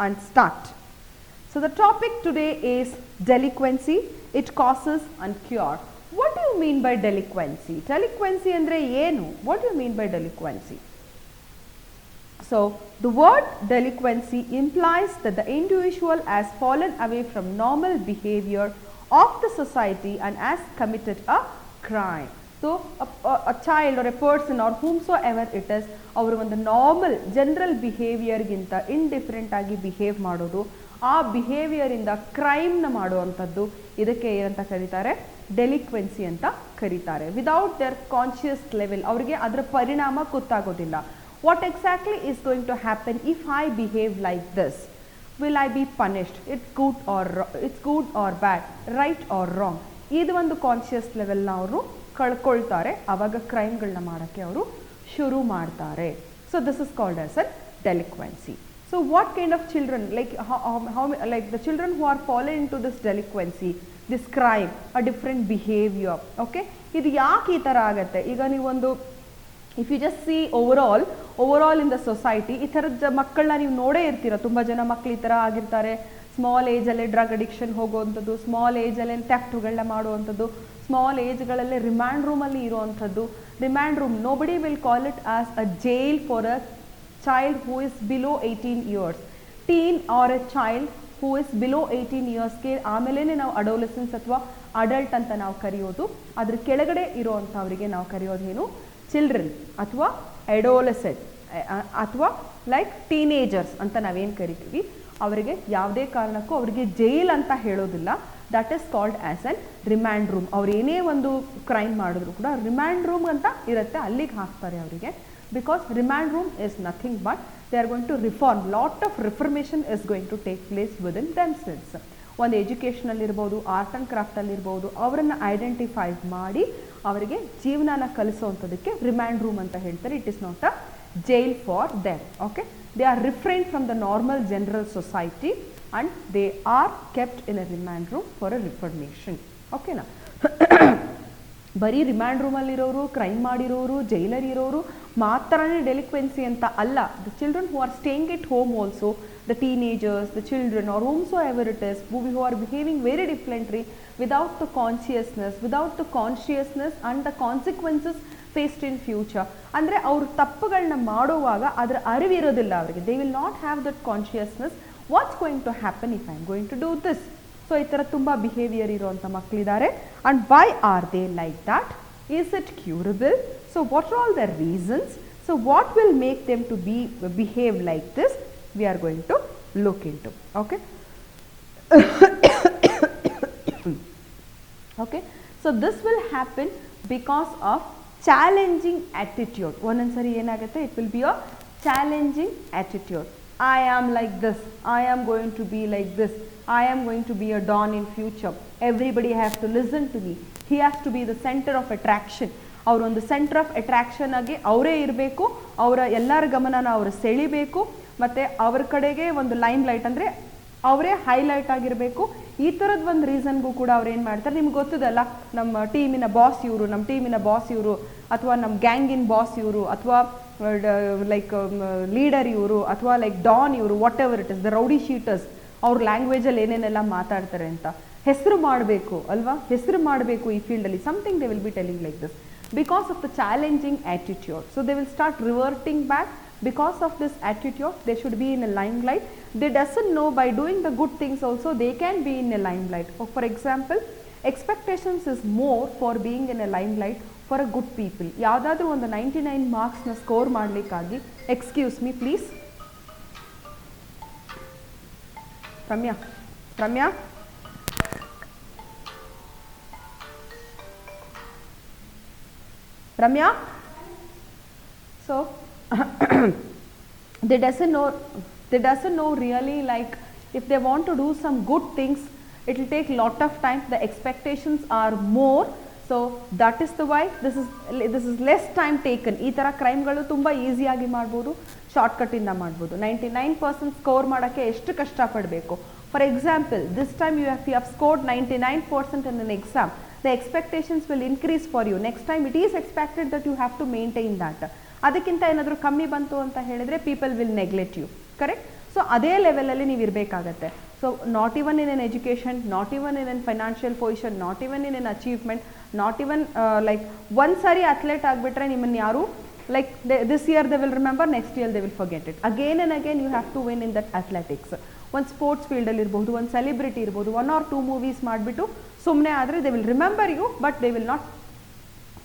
And start. So the topic today is delinquency, its causes and cure. What do you mean by delinquency? Delinquency andre yenu? What do you mean by delinquency? So the word delinquency implies that the individual has fallen away from normal behavior of the society and has committed a crime. So a child or a person or whomsoever it is, ಅವರು ಒಂದು normal general ಬಿಹೇವಿಯರ್ಗಿಂತ indifferent ಆಗಿ behave ಮಾಡೋದು, ಆ ಬಿಹೇವಿಯರಿಂದ ಕ್ರೈಮ್ನ ಮಾಡುವಂಥದ್ದು, ಇದಕ್ಕೆ ಏನಂತ ಕರೀತಾರೆ? ಡೆಲಿಕ್ವೆನ್ಸಿ ಅಂತ ಕರೀತಾರೆ. ವಿದೌಟ್ ದೇರ್ ಕಾನ್ಷಿಯಸ್ ಲೆವೆಲ್, ಅವರಿಗೆ ಅದರ ಪರಿಣಾಮ ಗೊತ್ತಾಗೋದಿಲ್ಲ. What exactly is going to happen if I behave like this? Will I be punished? It's good or bad, right or wrong? ಇದು ಒಂದು ಕಾನ್ಷಿಯಸ್ ಲೆವೆಲ್ನ ಅವರು ಕಳ್ಕೊಳ್ತಾರೆ. ಆವಾಗ ಕ್ರೈಮ್ಗಳನ್ನ ಮಾಡೋಕ್ಕೆ ಅವರು ಶುರು ಮಾಡ್ತಾರೆ. So this is called as a delinquency. So what kind of children, like how like the children who are fallen into this delinquency, this crime, a different behavior, okay? ಇದು ಯಾಕೆ ಈ ಥರ ಆಗುತ್ತೆ? ಈಗ ನೀವೊಂದು if you just see overall in the society, ಈ ಥರದ ಮಕ್ಕಳನ್ನ ನೀವು ನೋಡೇ ಇರ್ತೀರ. ತುಂಬ ಜನ ಮಕ್ಕಳು ಈ ಥರ ಆಗಿರ್ತಾರೆ. ಸ್ಮಾಲ್ ಏಜಲ್ಲೇ ಡ್ರಗ್ ಅಡಿಕ್ಷನ್ ಹೋಗುವಂಥದ್ದು, ಸ್ಮಾಲ್ ಏಜಲ್ಲೇ ಥೆಫ್ಟ್ಗಳನ್ನ ಮಾಡುವಂಥದ್ದು, ಸ್ಮಾಲ್ ಏಜ್ಗಳಲ್ಲೇ ರಿಮ್ಯಾಂಡ್ ರೂಮಲ್ಲಿ ಇರುವಂಥದ್ದು. Remand room, nobody will call it as a jail for a child who is below 18 years. Teen or a child who is below 18 years ಗೆ ಆಮೇಲೆ ನಾವು ಅಡೋಲೆಸೆನ್ಸ್ ಅಥವಾ adult ಅಂತ ನಾವು ಕರೆಯೋದು. ಅದ್ರ ಕೆಳಗಡೆ ಇರೋವಂಥವರಿಗೆ ನಾವು ಕರೆಯೋದೇನು? ಚಿಲ್ಡ್ರನ್ ಅಥವಾ ಅಡೋಲೆಸೆಂಟ್ ಅಥವಾ ಲೈಕ್ ಟೀನೇಜರ್ಸ್ ಅಂತ ನಾವೇನು ಕರಿತೀವಿ. ಅವರಿಗೆ ಯಾವುದೇ ಕಾರಣಕ್ಕೂ ಅವರಿಗೆ ಜೈಲ್ ಅಂತ ಹೇಳೋದಿಲ್ಲ. That is called as an remand room. ಅವ್ರು ಏನೇ ಒಂದು ಕ್ರೈಮ್ ಮಾಡಿದ್ರು ಕೂಡ ರಿಮ್ಯಾಂಡ್ ರೂಮ್ ಅಂತ ಇರುತ್ತೆ, ಅಲ್ಲಿಗೆ ಹಾಕ್ತಾರೆ ಅವರಿಗೆ. Because remand room is nothing but they are going to reform. Lot of reformation is going to take place within themselves. ಒಂದು ಎಜುಕೇಷನಲ್ಲಿ ಇರ್ಬೋದು, ಆರ್ಟ್ ಆ್ಯಂಡ್ ಕ್ರಾಫ್ಟಲ್ಲಿ ಇರ್ಬೋದು, ಅವರನ್ನು ಐಡೆಂಟಿಫೈ ಮಾಡಿ ಅವರಿಗೆ ಜೀವನನ ಕಲಿಸೋವಂಥದ್ದಕ್ಕೆ ರಿಮ್ಯಾಂಡ್ ರೂಮ್ ಅಂತ ಹೇಳ್ತಾರೆ. It is not a jail for them. Okay, they are refrain from the normal general society and they are kept in a remand room for a reformation. ಓಕೆನಾ? ಬರೀ remand ರೂಮಲ್ಲಿರೋರು, crime ಮಾಡಿರೋರು, ಜೈಲಲ್ಲಿರೋರು ಮಾತ್ರನೇ ಡೆಲಿಕ್ವೆನ್ಸಿ ಅಂತ ಅಲ್ಲ. The children who are staying at home also, the teenagers, the children are whomsoever it is, who are behaving very differently without the consciousness and the consequences faced in future. ಅಂದರೆ ಅವರು ತಪ್ಪುಗಳನ್ನ ಮಾಡುವಾಗ ಅದರ ಅರಿವಿರೋದಿಲ್ಲ ಅವರಿಗೆ. They will not have that consciousness. What's going to happen if I am going to do this? So ಈ ಥರ ತುಂಬ behaviour ಇರುವಂಥ ಮಕ್ಕಳಿದ್ದಾರೆ. And why are they like that? Is it curable? So what are all the reasons? So what will make them to behave like this? We are going to look into. Okay. Okay. So this will happen because of challenging attitude. Ononsari enagutte, it will be a challenging attitude. I am like this. I am going to be like this. I am going to be a don in future. Everybody has to listen to me. He has to be the center of attraction. ಅವರೊಂದು centre of attraction ಆಗಿ ಅವರೇ ಇರಬೇಕು, ಅವರ ಎಲ್ಲರ ಗಮನನ ಅವರು ಸೆಳಿಬೇಕು, ಮತ್ತು ಅವ್ರ ಕಡೆಗೆ ಒಂದು ಲೈಮ್ ಲೈಟ್ ಅಂದರೆ ಅವರೇ ಹೈಲೈಟ್ ಆಗಿರಬೇಕು. ಈ ಥರದ ಒಂದು ರೀಸನ್ಗೂ ಕೂಡ ಅವ್ರು ಏನು ಮಾಡ್ತಾರೆ, ನಿಮ್ಗೆ ಗೊತ್ತದಲ್ಲ, ನಮ್ಮ ಟೀಮಿನ ಬಾಸ್ ಇವರು, ನಮ್ಮ ಟೀಮಿನ ಬಾಸ್ ಇವರು, ಅಥವಾ ನಮ್ಮ ಗ್ಯಾಂಗಿನ ಬಾಸ್ ಇವರು, ಅಥವಾ ಲೈಕ್ ಲೀಡರ್ ಇವರು, ಅಥವಾ ಲೈಕ್ ಡಾನ್ ಇವರು, what ever it is, the rowdy sheeters, ಅವ್ರ ಲ್ಯಾಂಗ್ವೇಜಲ್ಲಿ ಏನೇನೆಲ್ಲ ಮಾತಾಡ್ತಾರೆ ಅಂತ ಹೆಸರು ಮಾಡಬೇಕು ಅಲ್ವಾ? ಹೆಸರು ಮಾಡಬೇಕು ಈ ಫೀಲ್ಡಲ್ಲಿ. Something they will be telling like this. Because of the challenging attitude, so they will start reverting back. Because of this attitude, they should be in a limelight. They doesn't know by doing the good things also they can be in a limelight. For example, expectations is more for being in a limelight for a good people. ಯಾವುದಾದ್ರೂ ಒಂದು 99 ಮಾರ್ಕ್ಸ್ನ score ಮಾಡಲಿಕ್ಕಾಗಿ, excuse me please, Ramya, Ramya, so they doesn't know really, like if they want to do some good things, it will take lot of time. The expectations are more, so that is the why this is less time taken. ಈ ಥರ ಕ್ರೈಮ್ಗಳು ತುಂಬ ಈಸಿಯಾಗಿ ಮಾಡ್ಬೋದು, ಶಾರ್ಟ್ಕಟ್ಟಿಂದ ಮಾಡ್ಬೋದು. 99% score ಮಾಡೋಕ್ಕೆ ಎಷ್ಟು ಕಷ್ಟಪಡಬೇಕು? For example, this time you have scored 99% in an exam. The expectations will increase for you. Next time it is expected that you have to maintain that. ಅದಕ್ಕಿಂತ ಏನಾದರೂ ಕಮ್ಮಿ ಬಂತು ಅಂತ ಹೇಳಿದರೆ people will neglect you, correct? So ಅದೇ ಲೆವೆಲಲ್ಲಿ ನೀವು ಇರಬೇಕಾಗತ್ತೆ. So not even in an education, not even in an financial position, not even in an achievement, not even like ಒಂದು ಸಾರಿ ಅಥ್ಲೆಟ್ ಆಗಿಬಿಟ್ರೆ ನಿಮ್ಮನ್ನು ಯಾರು like this year they will remember, next year they will forget it. Again and again you have to win in that athletics. ಒಂದು sports ಫೀಲ್ಡಲ್ಲಿ ಇರ್ಬೋದು, ಒಂದು celebrity ಇರ್ಬೋದು, 1 or 2 ಮೂವೀಸ್ ಮಾಡಿಬಿಟ್ಟು ಸುಮ್ಮನೆ ಆದರೆ they will remember you but they will not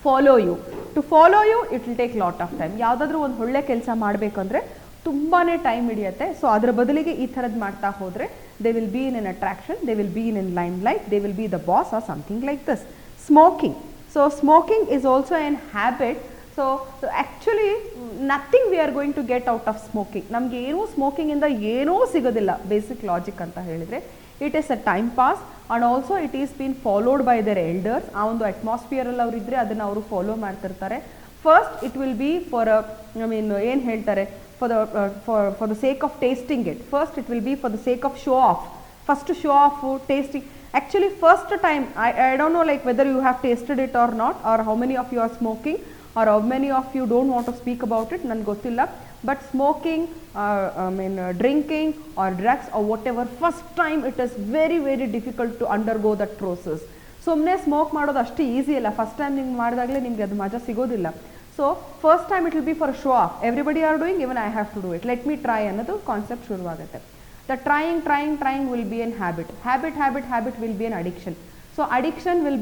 follow you. To follow you it will take lot of time. ಯಾವುದಾದ್ರೂ ಒಂದು ಒಳ್ಳೆ ಕೆಲಸ ಮಾಡಬೇಕಂದ್ರೆ ತುಂಬಾ ಟೈಮ್ ಹಿಡಿಯುತ್ತೆ. ಸೊ ಅದರ ಬದಲಿಗೆ ಈ ಥರದ್ದು ಮಾಡ್ತಾ ಹೋದರೆ they will be in an attraction, they will be in an limelight, they will be the boss or something like this. Smoking. So smoking is also an habit. So actually nothing we are going to get out of smoking. ನಮಗೆ ಏನೂ ಸ್ಮೋಕಿಂಗಿಂದ ಏನೂ ಸಿಗೋದಿಲ್ಲ. Basic logic ಅಂತ ಹೇಳಿದರೆ it is a time pass and also it is been followed by their elders. ಆ ಒಂದು ಅಟ್ಮಾಸ್ಫಿಯರಲ್ಲಿ ಅವರು ಇದ್ದರೆ ಅದನ್ನು ಅವರು ಫಾಲೋ ಮಾಡ್ತಿರ್ತಾರೆ. First it will be for ಏನು ಹೇಳ್ತಾರೆ for the sake of tasting it. First it will be for the sake of show off. First to show off tasting. Actually first time I don't know like whether you have tasted it or not, or how many of you are smoking, or how many of you don't want to speak about it, nan gottilla. But smoking, drinking or drugs or whatever, first time it is very very difficult to undergo that process. ಸುಮ್ಮನೆ smoke ಮಾಡೋದು ಅಷ್ಟು easy ಅಲ್ಲ. First time ನಿಮ್ಗೆ ಮಾಡಿದಾಗಲೇ ನಿಮಗೆ ಅದು ಮಜಾ ಸಿಗೋದಿಲ್ಲ. So first time it will be for show off. Everybody are doing, even I have to do it, let me try ಅನ್ನೋದು ಕಾನ್ಸೆಪ್ಟ್ ಶುರುವಾಗುತ್ತೆ. The trying will be an habit will be an addiction. So addiction will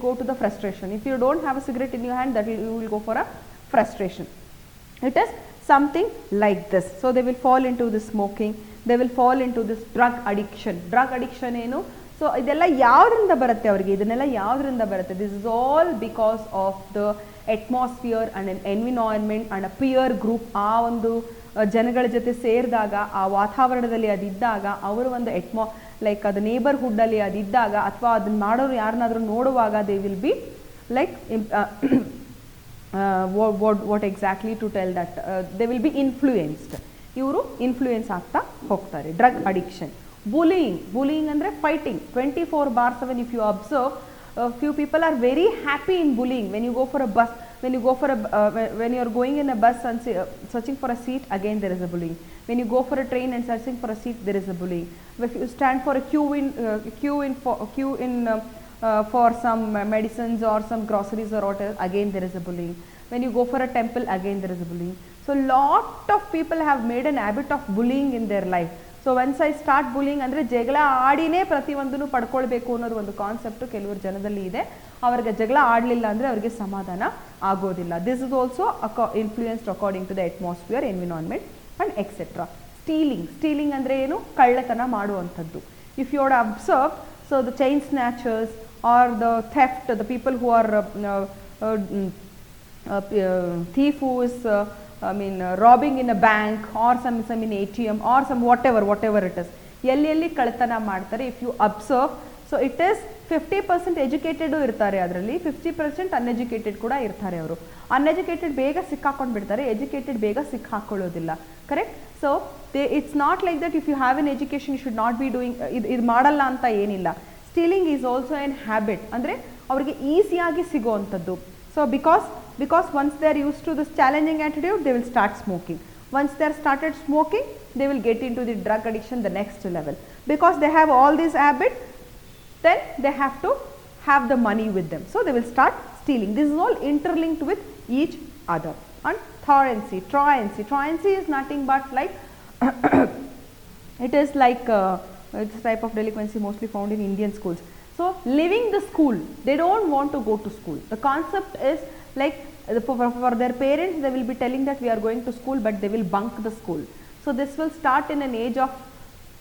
go to the frustration. If you don't have a cigarette in your hand, that you will go for a frustration. It is something like this. So they will fall into this smoking, they will fall into this drug addiction. Drug addiction ಏನು? So ಇದೆಲ್ಲ ಯಾವುದರಿಂದ ಬರುತ್ತೆ ಅವರಿಗೆ? ಇದನ್ನೆಲ್ಲ ಯಾವುದರಿಂದ ಬರುತ್ತೆ? This is all because of the atmosphere and N environment and a peer group. ಆ ಒಂದು ಜನಗಳ ಜೊತೆ ಸೇರಿದಾಗ, ಆ ವಾತಾವರಣದಲ್ಲಿ ಅದಿದ್ದಾಗ, ಅವರು ಒಂದು ಲೈಕ್ ಅದು ನೇಬರ್ಹುಡ್ಡಲ್ಲಿ ಅದಿದ್ದಾಗ, ಅಥವಾ ಅದನ್ನು ಮಾಡೋರು ಯಾರನ್ನಾದರೂ ನೋಡುವಾಗ they will be like what exactly to tell that they will be influenced. ಇವರು ಇನ್ಫ್ಲೂಯೆನ್ಸ್ ಆಗ್ತಾ ಹೋಗ್ತಾರೆ. Drug addiction. bullying ಅಂದರೆ fighting 24/7. if you observe, few people are very happy in bullying. When you go for a bus, when you are going in a bus and searching for a seat, again there is a bullying. When you go for a train and searching for a seat, there is a bullying. If you stand for a queue in for some medicines or some groceries or whatever, again there is a bullying. When you go for a temple, again there is a bullying. So lot of people have made an habit of bullying in their life. So once I start bullying ಅಂದರೆ ಜಗಳ ಆಡಿನೇ ಪ್ರತಿಯೊಂದನ್ನು ಪಡ್ಕೊಳ್ಬೇಕು ಅನ್ನೋದು ಒಂದು concept ಕೆಲವರು ಜನದಲ್ಲಿ ಇದೆ. ಅವ್ರಿಗೆ ಜಗಳ ಆಡಲಿಲ್ಲ ಅಂದರೆ ಅವರಿಗೆ ಸಮಾಧಾನ ಆಗೋದಿಲ್ಲ. This is also influenced according to the atmosphere, environment and etcetera. Stealing ಅಂದರೆ ಏನು? ಕಳ್ಳತನ ಮಾಡುವಂಥದ್ದು. If you are observe, so the chain snatchers are the theft, the people who are thief who is robbing in a bank or some in ATM or some whatever it is, ಎಲ್ಲಿ ಕಳ್ಳತನ ಮಾಡ್ತಾರೆ. If you observe, so it is 50% educated ಇರ್ತಾರೆ, ಅದರಲ್ಲಿ 50% uneducated ಕೂಡ ಇರ್ತಾರೆ. ಅವರು uneducated ಬೇಗ ಸಿಕ್ಕಾಕೊಂಡು ಬಿಡ್ತಾರೆ, ಎಜುಕೇಟೆಡ್ ಬೇಗ ಸಿಕ್ಕಾಕೊಳ್ಳೋದಿಲ್ಲ. Correct? So it's not like that if you have an education you should not be doing, ಇದು ಮಾಡಲ್ಲ ಅಂತ ಏನಿಲ್ಲ. Stealing is also an habit, ಅಂದರೆ ಅವರಿಗೆ ಈಸಿಯಾಗಿ ಸಿಗೋವಂಥದ್ದು. So because once they are used to this challenging attitude, they will start smoking. Once they are started smoking, they will get into the drug addiction, the next level. Because they have all these habits, then they have to have the money with them. So they will start stealing. This is all interlinked with each other. And truancy is nothing but like it is like it's a type of delinquency mostly found in Indian schools. So leaving the school, they don't want to go to school. The concept is like for their parents, they will be telling that we are going to school, but they will bunk the school. So this will start in an age of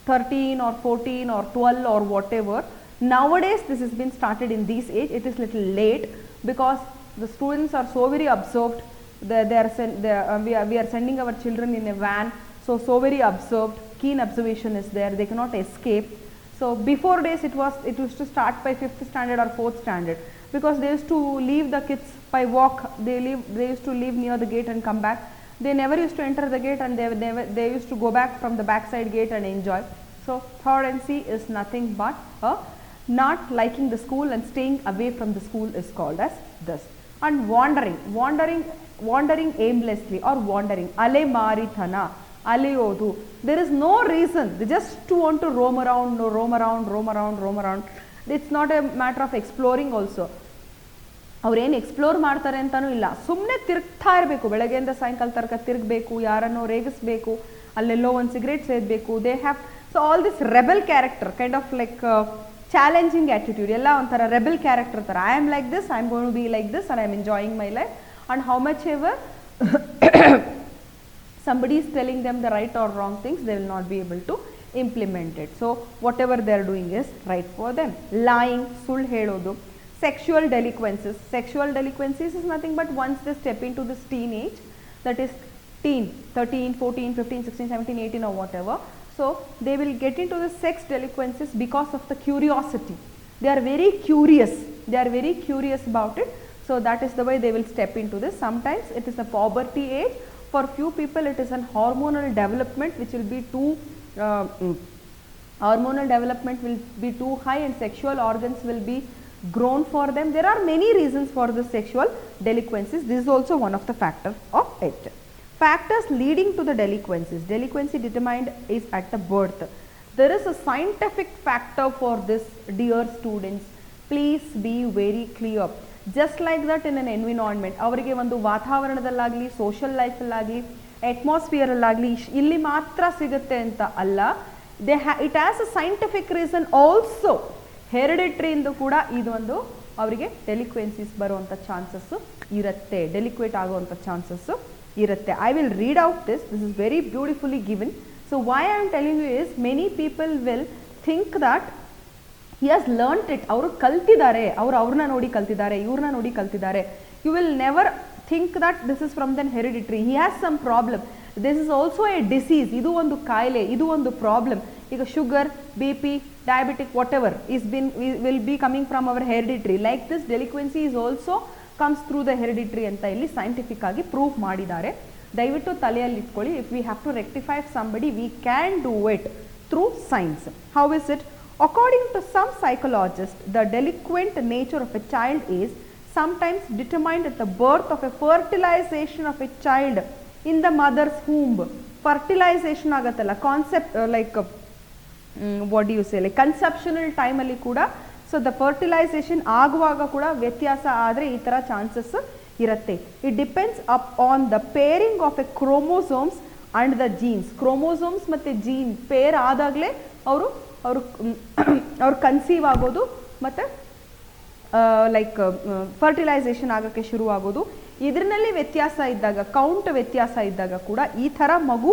13 or 14 or 12 or whatever. Nowadays this has been started in this age. It is little late because the students are so very observed. We are sending our children in a van, so very observed, keen observation is there, they cannot escape. So before days it used to start by 5th standard or 4th standard, because they used to leave the kids by walk. They used to leave near the gate and come back. They never used to enter the gate, and they used to go back from the backside gate and enjoy. So truancy is nothing but not liking the school and staying away from the school is called as this. and wandering aimlessly or wandering, ಅಲೆಮಾರಿತನ, ಅಲೆಯೋದು. There is no reason, they just want to roam around. It's not a matter of exploring also. ಅವ್ರೇನು explore ಮಾಡ್ತಾರೆ ಅಂತಲೂ ಇಲ್ಲ, ಸುಮ್ಮನೆ ತಿರುಗ್ತಾ ಇರಬೇಕು, ಬೆಳಗ್ಗೆಯಿಂದ ಸಾಯಂಕಾಲ ತನಕ ತಿರುಗಬೇಕು, ಯಾರನ್ನೋ ರೇಗಿಸ್ಬೇಕು, ಅಲ್ಲೆಲ್ಲೋ ಒಂದು ಸಿಗರೇಟ್ ಸೇದಬೇಕು. They have so all this rebel character, kind of like challenging attitude, ಎಲ್ಲ ಒಂಥರ ರೆಬೆಲ್ ಕ್ಯಾರೆಕ್ಟರ್ ಥರ. I am like this, I am going to be like this, and I am enjoying my life, and how much ever somebody is telling them the right or wrong things, they will not be able to implement it. So whatever they are doing is right for them. Lying, ಸುಳ್ಳು ಹೇಳೋದು. Sexual delinquencies is nothing but once they step into this teenage, that is teen, 13, 14, 15, 16, 17, 18 or whatever. So they will get into the sex delinquencies because of the curiosity. They are very curious about it. So that is the way they will step into this. Sometimes it is a puberty age. For few people it is an hormonal development which will be too high, and sexual organs will be grown for them. There are many reasons for the sexual delinquencies. This is also one of the factors of it. Factors leading to the delinquencies. Delinquency determined is at the birth. There is a scientific factor for this, dear students. Please be very clear. Just like that in an environment, ಅವರಿಗೆ ಒಂದು ವಾತಾವರಣದಲ್ಲಾಗಲಿ, social ಲೈಫಲ್ಲಾಗಲಿ, ಅಟ್ಮಾಸ್ಫಿಯರಲ್ಲಾಗಲಿ ಇಲ್ಲಿ ಮಾತ್ರ ಸಿಗುತ್ತೆ ಅಂತ ಅಲ್ಲ. It has a scientific reason also. ಹೆರಿಡಿಟ್ರಿಯಿಂದ ಕೂಡ ಇದೊಂದು ಅವರಿಗೆ ಡೆಲಿಕ್ವೆನ್ಸೀಸ್ ಬರುವಂಥ ಚಾನ್ಸಸ್ಸು ಇರುತ್ತೆ, ಡೆಲಿಕ್ವೇಟ್ ಆಗುವಂಥ ಚಾನ್ಸಸ್ಸು ಇರುತ್ತೆ. I will read out this is very beautifully given. So why I am telling you is, many people will think that he has learnt it, ಅವರು ಕಲ್ತಿದ್ದಾರೆ, ಅವ್ರನ್ನ ನೋಡಿ ಕಲ್ತಿದ್ದಾರೆ, ಇವ್ರನ್ನ ನೋಡಿ ಕಲ್ತಿದ್ದಾರೆ. You will never think that this is from the hereditary. He has some problem. This is also a disease. ಇದು ಒಂದು ಕಾಯಿಲೆ, ಇದು ಒಂದು ಪ್ರಾಬ್ಲಮ್. ಈಗ sugar, BP, diabetic, whatever will be coming from our hereditary. Like this delinquency is also comes through the hereditary ಅಂತ ಇಲ್ಲಿ scientific ಆಗಿ prove ಮಾಡಿದ್ದಾರೆ. ದಯವಿಟ್ಟು ತಲೆಯಲ್ಲಿ ಇಟ್ಕೊಳ್ಳಿ. If we have to rectify somebody, we can do it through science. How is it? According to some psychologists, the delinquent nature of a child is sometimes determined at the birth of a fertilization of a child in the mother's womb. Fertilization ಆಗುತ್ತಲ್ಲ, concept like what do you say, like conceptional time ಅಲ್ಲಿ ಕೂಡ, so the fertilisation ಆಗುವಾಗ ಕೂಡ ವ್ಯತ್ಯಾಸ ಆದರೆ ಈ ಥರ chances ಇರುತ್ತೆ. It depends up on the pairing of A chromosomes and the jeans. Chromosomes ಮತ್ತು ಜೀನ್ ಪೇರ್ ಆದಾಗಲೇ ಅವರು ಕನ್ಸೀವ್ ಆಗೋದು ಮತ್ತು ಲೈಕ್ ಫರ್ಟಿಲೈಸೇಷನ್ ಆಗೋಕ್ಕೆ ಶುರುವಾಗೋದು. ಇದರಲ್ಲಿ ವ್ಯತ್ಯಾಸ ಇದ್ದಾಗ, ಕೌಂಟ್ ವ್ಯತ್ಯಾಸ ಇದ್ದಾಗ ಕೂಡ ಈ ಥರ ಮಗು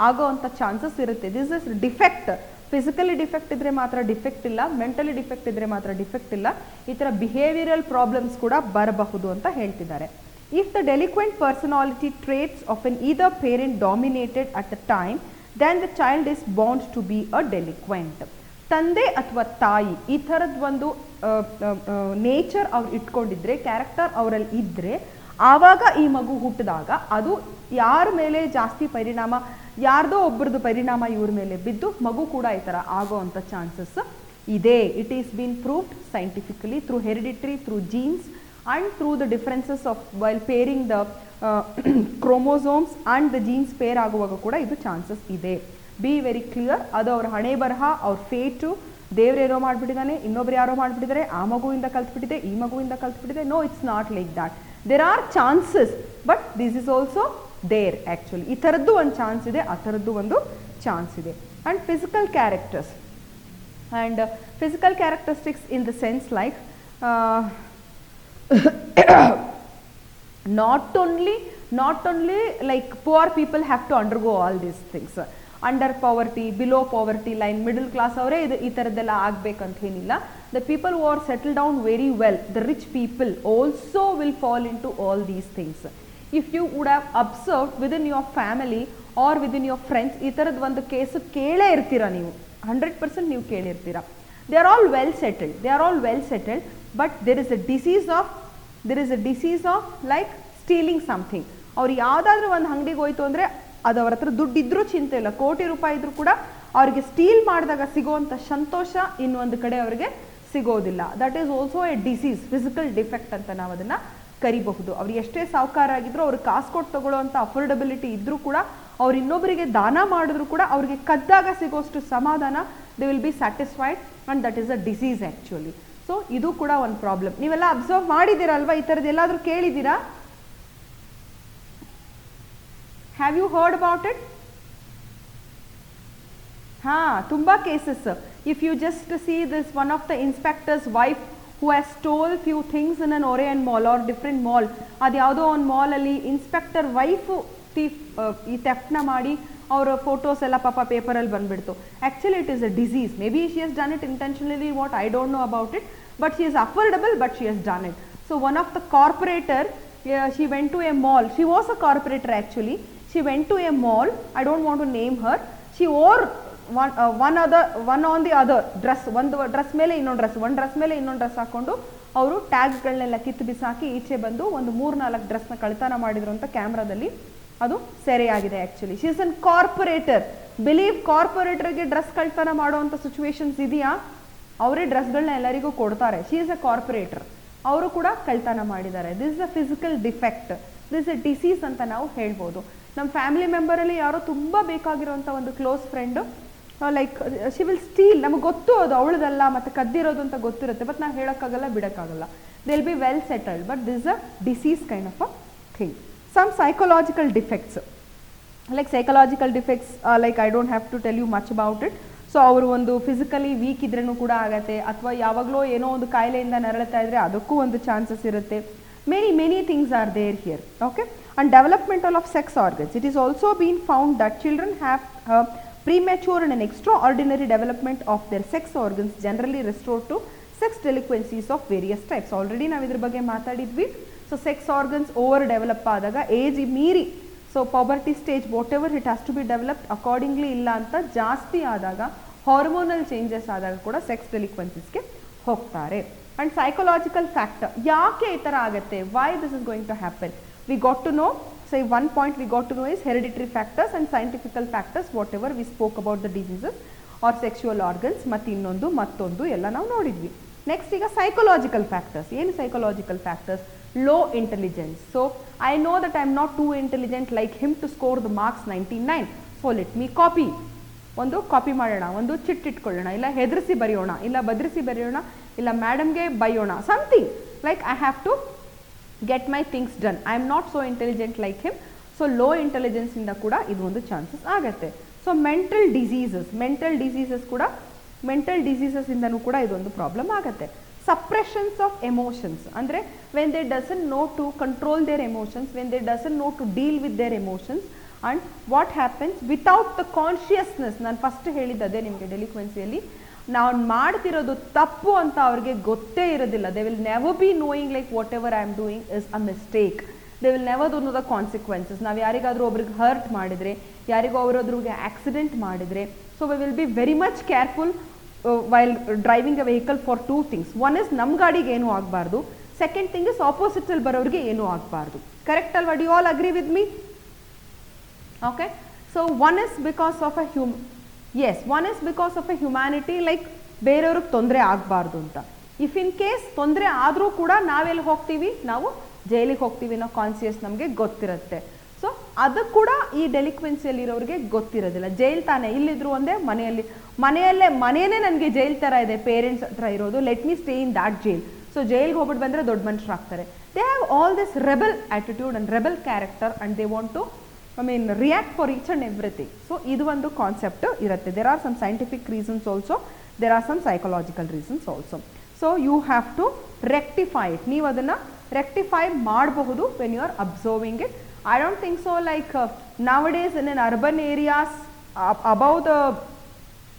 ಆಗೋ ಅಂಥ ಚಾನ್ಸಸ್ ಇರುತ್ತೆ. This is defect. Physically defect ಇದ್ದರೆ ಮಾತ್ರ ಡಿಫೆಕ್ಟ್ ಇಲ್ಲ, ಮೆಂಟಲಿ ಡಿಫೆಕ್ಟ್ ಇದ್ದರೆ ಮಾತ್ರ ಡಿಫೆಕ್ಟ್ ಇಲ್ಲ. ಈ ಥರ ಬಿಹೇವಿಯರಲ್ ಪ್ರಾಬ್ಲಮ್ಸ್ ಕೂಡ ಬರಬಹುದು ಅಂತ ಹೇಳ್ತಿದ್ದಾರೆ. If the delinquent personality traits of an either parent dominated at the time, then the child is bound to be a delinquent. ತಂದೆ ಅಥವಾ ತಾಯಿ ಈ ಥರದ್ದು ಒಂದು ನೇಚರ್ ಅವ್ರು ಇಟ್ಕೊಂಡಿದ್ರೆ, ಕ್ಯಾರೆಕ್ಟರ್ ಅವರಲ್ಲಿ ಇದ್ದರೆ, ಆವಾಗ ಈ ಮಗು ಹುಟ್ಟಿದಾಗ ಅದು ಯಾರ ಮೇಲೆ ಜಾಸ್ತಿ ಪರಿಣಾಮ, ಯಾರ್ದೋ ಒಬ್ಬರದ್ದು ಪರಿಣಾಮ ಇವ್ರ ಮೇಲೆ ಬಿದ್ದು ಮಗು ಕೂಡ ಈ ಥರ ಆಗೋ ಅಂಥ ಚಾನ್ಸಸ್ ಇದೆ. It is bean proved scientifically through hereditary, through jeans and through the differences of while pairing the chromosomes and the genes pair ಆಗುವಾಗ ಕೂಡ ಇದು ಚಾನ್ಸಸ್ ಇದೆ. Be very clear. ಅದು ಅವ್ರ ಹಣೆ ಬರಹ, ಅವ್ರ ಫೇಟು, ದೇವ್ರೇನೋ ಮಾಡಿಬಿಟ್ಟಿದ್ದಾನೆ, ಇನ್ನೊಬ್ರು ಯಾರೋ ಮಾಡಿಬಿಟ್ಟಿದ್ದಾರೆ, ಆ ಮಗುವಿಂದ ಕಲ್ತ್ಬಿಟ್ಟಿದೆ, ಈ ಮಗುವಿಂದ ಕಲ್ತ್ಬಿಟ್ಟಿದೆ. No, it's not like that. There are chances, but this is also there. Actually ಈ ಥರದ್ದು ಒಂದು ಚಾನ್ಸ್ ಇದೆ, ಆ ಥರದ್ದು ಒಂದು ಚಾನ್ಸ್ ಇದೆ. And physical characters and physical characteristics in the sense like not only like poor people have to undergo all these things. Under poverty, below poverty line, middle class ಅವರೇ ಈ ಥರದ್ದೆಲ್ಲ ಆಗಬೇಕಂತ ಏನಿಲ್ಲ. The people who are settled down very well, the rich people also will fall into all these things. If you would have observed within your family or within your friends, ಈ ಥರದ್ದು ಒಂದು case ಕೇಳೇ ಇರ್ತೀರ ನೀವು, 100% ನೀವು ಕೇಳಿರ್ತೀರ. They are all well settled, but there is a disease of like stealing something. ಅವ್ರು ಯಾವುದಾದ್ರೂ ಒಂದು ಅಂಗಡಿಗೆ ಹೋಯ್ತು ಅಂದರೆ ಅದು ಅವ್ರ ಹತ್ರ ದುಡ್ಡಿದ್ರೂ ಚಿಂತೆ ಇಲ್ಲ, ಕೋಟಿ ರೂಪಾಯಿ ಇದ್ರೂ ಕೂಡ ಅವರಿಗೆ ಸ್ಟೀಲ್ ಮಾಡಿದಾಗ ಸಿಗೋವಂಥ ಸಂತೋಷ ಇನ್ನೊಂದು ಕಡೆ ಅವರಿಗೆ ಸಿಗೋದಿಲ್ಲ. That is also A disease, physical defect ಅಂತ ನಾವು ಅದನ್ನು ಕರಿಬಹುದು. ಅವ್ರು ಎಷ್ಟೇ ಸಾಹುಕಾರ ಆಗಿದ್ರು ಅವ್ರಿಗೆ ಕಾಸು ಕೊಟ್ಟು ತಗೊಳ್ಳೋವಂಥ ಅಫೋರ್ಡಬಿಲಿಟಿ ಇದ್ರೂ ಕೂಡ ಅವ್ರು ಇನ್ನೊಬ್ಬರಿಗೆ ದಾನ ಮಾಡಿದ್ರು ಕೂಡ ಅವ್ರಿಗೆ ಕದ್ದಾಗ ಸಿಗೋಷ್ಟು ಸಮಾಧಾನ, they will be satisfied and that is a disease actually. So ಇದು ಕೂಡ ಒಂದು ಪ್ರಾಬ್ಲಮ್. ನೀವೆಲ್ಲ ಅಬ್ಸರ್ವ್ ಮಾಡಿದ್ದೀರಲ್ವಾ, ಈ ಥರದ್ದು ಎಲ್ಲಾದರೂ ಕೇಳಿದ್ದೀರಾ? Have you heard about it? ತುಂಬ cases. If you just see this one of the inspector's wife who has stole few things in an Orient mall or different mall. ಅದು ಯಾವುದೋ ಒಂದು ಮಾಲಲ್ಲಿ ಇನ್ಸ್ಪೆಕ್ಟರ್ ವೈಫು ಈ ಥೆಫ್ಟ್ನ ಮಾಡಿ ಅವರ ಫೋಟೋಸ್ ಎಲ್ಲ ಪಾಪ ಪೇಪರಲ್ಲಿ ಬಂದುಬಿಡ್ತು. Actually it is a disease. Maybe she has done it intentionally, what I don't know about it, but she is affordable, but she has done it. So one of the corporator, she went to a mall. She was a corporator actually. She went to a mall. I don't want to name her. She wore one on the other dress, ಒಂದು dress ಮೇಲೆ ಇನ್ನೊಂದು dress, ಒಂದು dress ಮೇಲೆ ಇನ್ನೊಂದು dress ಹಾಕೊಂಡು ಅವರು ಟ್ಯಾಗ್ಗಳನ್ನೆಲ್ಲ ಕಿತ್ತು ಬಿಸಾಕಿ ಈಚೆ ಬಂದು ಒಂದು 3-4 ಡ್ರೆಸ್ನ ಕಳ್ತನ ಮಾಡಿದ್ರು ಅಂತ ಕ್ಯಾಮ್ರಾದಲ್ಲಿ ಅದು ಸೆರೆಯಾಗಿದೆ. Actually she is an corporator. Believe ಕಾರ್ಪೊರೇಟರ್ಗೆ ಡ್ರೆಸ್ ಕಳ್ತನ ಮಾಡುವಂಥ ಸಿಚುವೇಶನ್ಸ್ ಇದೆಯಾ? ಅವರೇ ಡ್ರೆಸ್ಗಳನ್ನ ಎಲ್ಲರಿಗೂ ಕೊಡ್ತಾರೆ. She is a corporator. ಅವರು ಕೂಡ ಕಳ್ತನ ಮಾಡಿದ್ದಾರೆ. This is a physical defect, this is a disease ಅಂತ ನಾವು ಹೇಳ್ಬೋದು. ನಮ್ಮ ಫ್ಯಾಮಿಲಿ ಮೆಂಬರಲ್ಲಿ ಯಾರೋ ತುಂಬ ಬೇಕಾಗಿರೋಂಥ ಒಂದು close friend like she will steel. ನಮಗೆ ಗೊತ್ತು ಅದು ಅವಳದಲ್ಲ ಮತ್ತು ಕದ್ದಿರೋದು ಅಂತ ಗೊತ್ತಿರುತ್ತೆ, ಬಟ್ ನಾವು ಹೇಳೋಕ್ಕಾಗಲ್ಲ, ಬಿಡೋಕ್ಕಾಗಲ್ಲ. They will be well settled, but this a disease kind of a thing. Some psychological defects, like psychological defects like I don't have to tell you much about it. So ಅವರು ಒಂದು physically weak ಇದ್ರೂ ಕೂಡ ಆಗತ್ತೆ, ಅಥವಾ ಯಾವಾಗಲೂ ಏನೋ ಒಂದು ಕಾಯಿಲೆಯಿಂದ ನರಳುತ್ತಾ ಇದ್ದರೆ ಅದಕ್ಕೂ ಒಂದು ಚಾನ್ಸಸ್ ಇರುತ್ತೆ. Many things are there here. Okay. And developmental of sex organs. It is also been found that children have premature and an extraordinary development of their sex organs generally restored to sex delinquencies of various types. Already ನಾವು ಇದ್ರ ಬಗ್ಗೆ ಮಾತಾಡಿದ್ವಿ. So sex organs over develop ಆದಾಗ, age ಮೀರಿ, so puberty stage whatever it has to be developed accordingly ಇಲ್ಲ ಅಂತ ಜಾಸ್ತಿ ಆದಾಗ, ಹಾರ್ಮೋನಲ್ ಚೇಂಜಸ್ ಆದಾಗ ಕೂಡ ಸೆಕ್ಸ್ ಡೆಲಿಕ್ವೆನ್ಸೀಸ್ಗೆ ಹೋಗ್ತಾರೆ. ಆ್ಯಂಡ್ ಸೈಕಲಾಜಿಕಲ್ ಫ್ಯಾಕ್ಟರ್, ಯಾಕೆ ಈ ಥರ ಆಗುತ್ತೆ, why this is going to happen, we got to know. So one point we got to know is hereditary factors and scientific factors, whatever we spoke about the diseases or sexual organs, ಮತ್ತು ಇನ್ನೊಂದು ಮತ್ತೊಂದು ಎಲ್ಲ ನಾವು ನೋಡಿದ್ವಿ. Next ಈಗ psychological factors. ಏನು psychological factors? Low intelligence. So I know that I am not too intelligent like him to score the marks 99. So let me copy. ಒಂದು copy ಮಾಡೋಣ, ಒಂದು ಚಿಟ್ಟಿಟ್ಕೊಳ್ಳೋಣ, ಇಲ್ಲ ಹೆದರಿಸಿ ಬರೆಯೋಣ, ಇಲ್ಲ ಬದ್ರಿಸಿ ಬರೆಯೋಣ, ಇಲ್ಲ ಮೇಡಮ್ಗೆ ಬೈಯೋಣ, something like I have to get my things done. I am not so intelligent like him. So low intelligence ಇಂದ ಕೂಡ ಇದು ಒಂದು ಚಾನ್ಸಸ್ ಆಗುತ್ತೆ. ಸೊ ಮೆಂಟಲ್ ಡಿಸೀಸಸ್ ಕೂಡ, ಮೆಂಟಲ್ ಡಿಸೀಸಸ್ ಇಂದನೂ ಕೂಡ ಇದೊಂದು ಪ್ರಾಬ್ಲಮ್ ಆಗುತ್ತೆ. ಸಪ್ರೆಷನ್ಸ್ ಆಫ್ ಎಮೋಷನ್ಸ್, ಅಂದರೆ when they doesn't know to control their emotions, when they doesn't know to deal with their emotions, and what happens without the consciousness. ನಾನು first ಹೇಳಿದ್ದೆ ನಿಮಗೆ, ಡೆಲಿಕ್ವೆನ್ಸಿಯಲ್ಲಿ ನಾನು ಮಾಡ್ತಿರೋದು ತಪ್ಪು ಅಂತ ಅವ್ರಿಗೆ ಗೊತ್ತೇ ಇರೋದಿಲ್ಲ. They will never be knowing like whatever I am doing is a mistake. They will never do know the consequences. ನಾವು ಯಾರಿಗಾದರೂ ಒಬ್ರಿಗೆ ಹರ್ಟ್ ಮಾಡಿದರೆ, ಯಾರಿಗೋ ಅವರೊಬ್ರಿಗೆ ಆಕ್ಸಿಡೆಂಟ್ ಮಾಡಿದರೆ, so we will be very much careful while driving a vehicle for 2 things. One is ನಮ್ಮ ಗಾಡಿಗೆ ಏನೂ ಆಗಬಾರ್ದು, ಸೆಕೆಂಡ್ ಥಿಂಗ್ ಇಸ್ ಆಪೋಸಿಟಲ್ಲಿ ಬರೋರಿಗೆ ಏನೂ ಆಗಬಾರ್ದು. ಕರೆಕ್ಟ್ ಅಲ್ವಾ? Do you all agree with me? Okay. So one is because of a one is because of a humanity, like ಬೇರೆಯವ್ರಿಗೆ ತೊಂದರೆ ಆಗಬಾರ್ದು ಅಂತ. ಇಫ್ ಇನ್ ಕೇಸ್ ತೊಂದರೆ ಆದರೂ ಕೂಡ ನಾವೆಲ್ಲಿ ಹೋಗ್ತೀವಿ, ನಾವು ಜೈಲಿಗೆ ಹೋಗ್ತೀವಿ ಅನ್ನೋ ಕಾನ್ಸಿಯಸ್ ನಮಗೆ ಗೊತ್ತಿರುತ್ತೆ. ಸೊ ಅದು ಕೂಡ ಈ ಡೆಲಿಕ್ವೆನ್ಸಿಯಲ್ಲಿರೋರಿಗೆ ಗೊತ್ತಿರೋದಿಲ್ಲ. ಜೈಲ್ ತಾನೇ, ಇಲ್ಲಿದ್ರು ಒಂದೇ, ಮನೆಯಲ್ಲೇ ನನಗೆ ಜೈಲ್ ಥರ ಇದೆ, ಪೇರೆಂಟ್ಸ್ ಹತ್ರ ಇರೋದು, let me stay in that jail. So ಜೈಲ್ಗೆ ಹೋಗ್ಬಿಟ್ಟು ಬಂದರೆ ದೊಡ್ಡ ಮನುಷ್ಯರಾಗ್ತಾರೆ. They have all this rebel attitude and rebel character and they want to react for each and everything. So ಇದು ಒಂದು ಕಾನ್ಸೆಪ್ಟ್ ಇರುತ್ತೆ. There are some scientific reasons also, there are some psychological reasons also. So you have to rectify it. ನೀವು ಅದನ್ನು rectify ಮಾಡಬಹುದು when you are observing it. I don't think so like nowadays in urban areas above the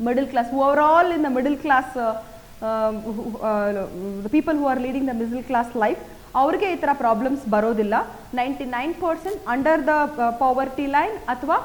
middle class, who are all in the middle class, the people who are leading the middle class life, ಅವ್ರಿಗೆ ಈ ಥರ problems ಬರೋದಿಲ್ಲ. 99% under the poverty line ಅಥವಾ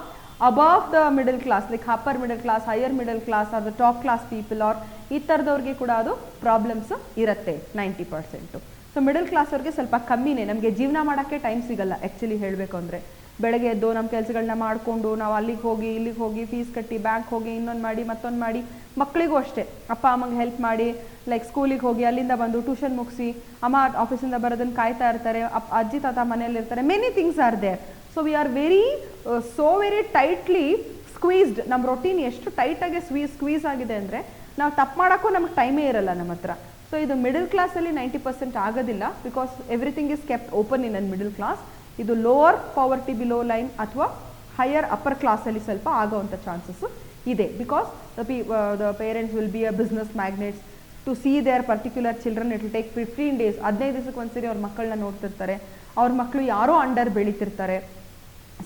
above the middle class, like upper middle class, higher middle class are the top class people are ಈ ಥರದವ್ರಿಗೆ ಕೂಡ ಅದು problems ಇರುತ್ತೆ 90%. So middle class ಅವ್ರಿಗೆ ಸ್ವಲ್ಪ ಕಮ್ಮಿನೇ, ನಮಗೆ ಜೀವನ ಮಾಡೋಕ್ಕೆ ಟೈಮ್ ಸಿಗಲ್ಲ ಆ್ಯಕ್ಚುಲಿ ಹೇಳಬೇಕು ಅಂದರೆ. ಬೆಳಗ್ಗೆ ಎದ್ದು ನಮ್ಮ ಕೆಲಸಗಳನ್ನ ಮಾಡಿಕೊಂಡು ನಾವು ಅಲ್ಲಿಗೆ ಹೋಗಿ ಇಲ್ಲಿಗೆ ಹೋಗಿ ಫೀಸ್ ಕಟ್ಟಿ ಬ್ಯಾಂಕ್ ಹೋಗಿ ಇನ್ನೊಂದು ಮಾಡಿ ಮತ್ತೊಂದು ಮಾಡಿ, ಮಕ್ಕಳಿಗೂ ಅಷ್ಟೇ ಅಪ್ಪ ಅಮ್ಮಗೆ ಹೆಲ್ಪ್ ಮಾಡಿ, ಲೈಕ್ ಸ್ಕೂಲಿಗೆ ಹೋಗಿ ಅಲ್ಲಿಂದ ಬಂದು ಟ್ಯೂಷನ್ ಮುಗಿಸಿ ಅಮ್ಮ ಆಫೀಸಿಂದ ಬರೋದನ್ನು ಕಾಯ್ತಾ ಇರ್ತಾರೆ, ಅಜ್ಜಿ ತಾತ ಮನೇಲಿ ಇರ್ತಾರೆ, many things are there. So we are very tightly squeezed. ನಮ್ಮ ರೊಟೀನ್ ಎಷ್ಟು ಟೈಟಾಗಿ ಸ್ಕ್ವೀಸ್ ಆಗಿದೆ ಅಂದರೆ ನಾವು ತಪ್ಪು ಮಾಡೋಕ್ಕೂ ನಮಗೆ ಟೈಮೇ ಇರಲ್ಲ ನಮ್ಮ ಹತ್ರ. ಸೊ ಇದು ಮಿಡಲ್ ಕ್ಲಾಸಲ್ಲಿ 90% ಆಗೋದಿಲ್ಲ, because everything is kept open in an middle class. ಇದು ಲೋವರ್ ಪಾವರ್ಟಿ ಬಿಲೋ ಲೈನ್ ಅಥವಾ ಹೈಯರ್ ಅಪ್ಪರ್ ಕ್ಲಾಸಲ್ಲಿ ಸ್ವಲ್ಪ ಆಗೋವಂಥ ಚಾನ್ಸಸ್ ಇದೆ. Because the parents will be a business magnets to see their particular children. It will take 15 days, 15 ದಿವಸಕ್ಕೆ ಒಂದ್ಸರಿ ಅವ್ರ ಮಕ್ಕಳನ್ನ ನೋಡ್ತಿರ್ತಾರೆ. ಅವ್ರ ಮಕ್ಕಳು ಯಾರೋ ಅಂಡರ್ ಬೆಳೀತಿರ್ತಾರೆ,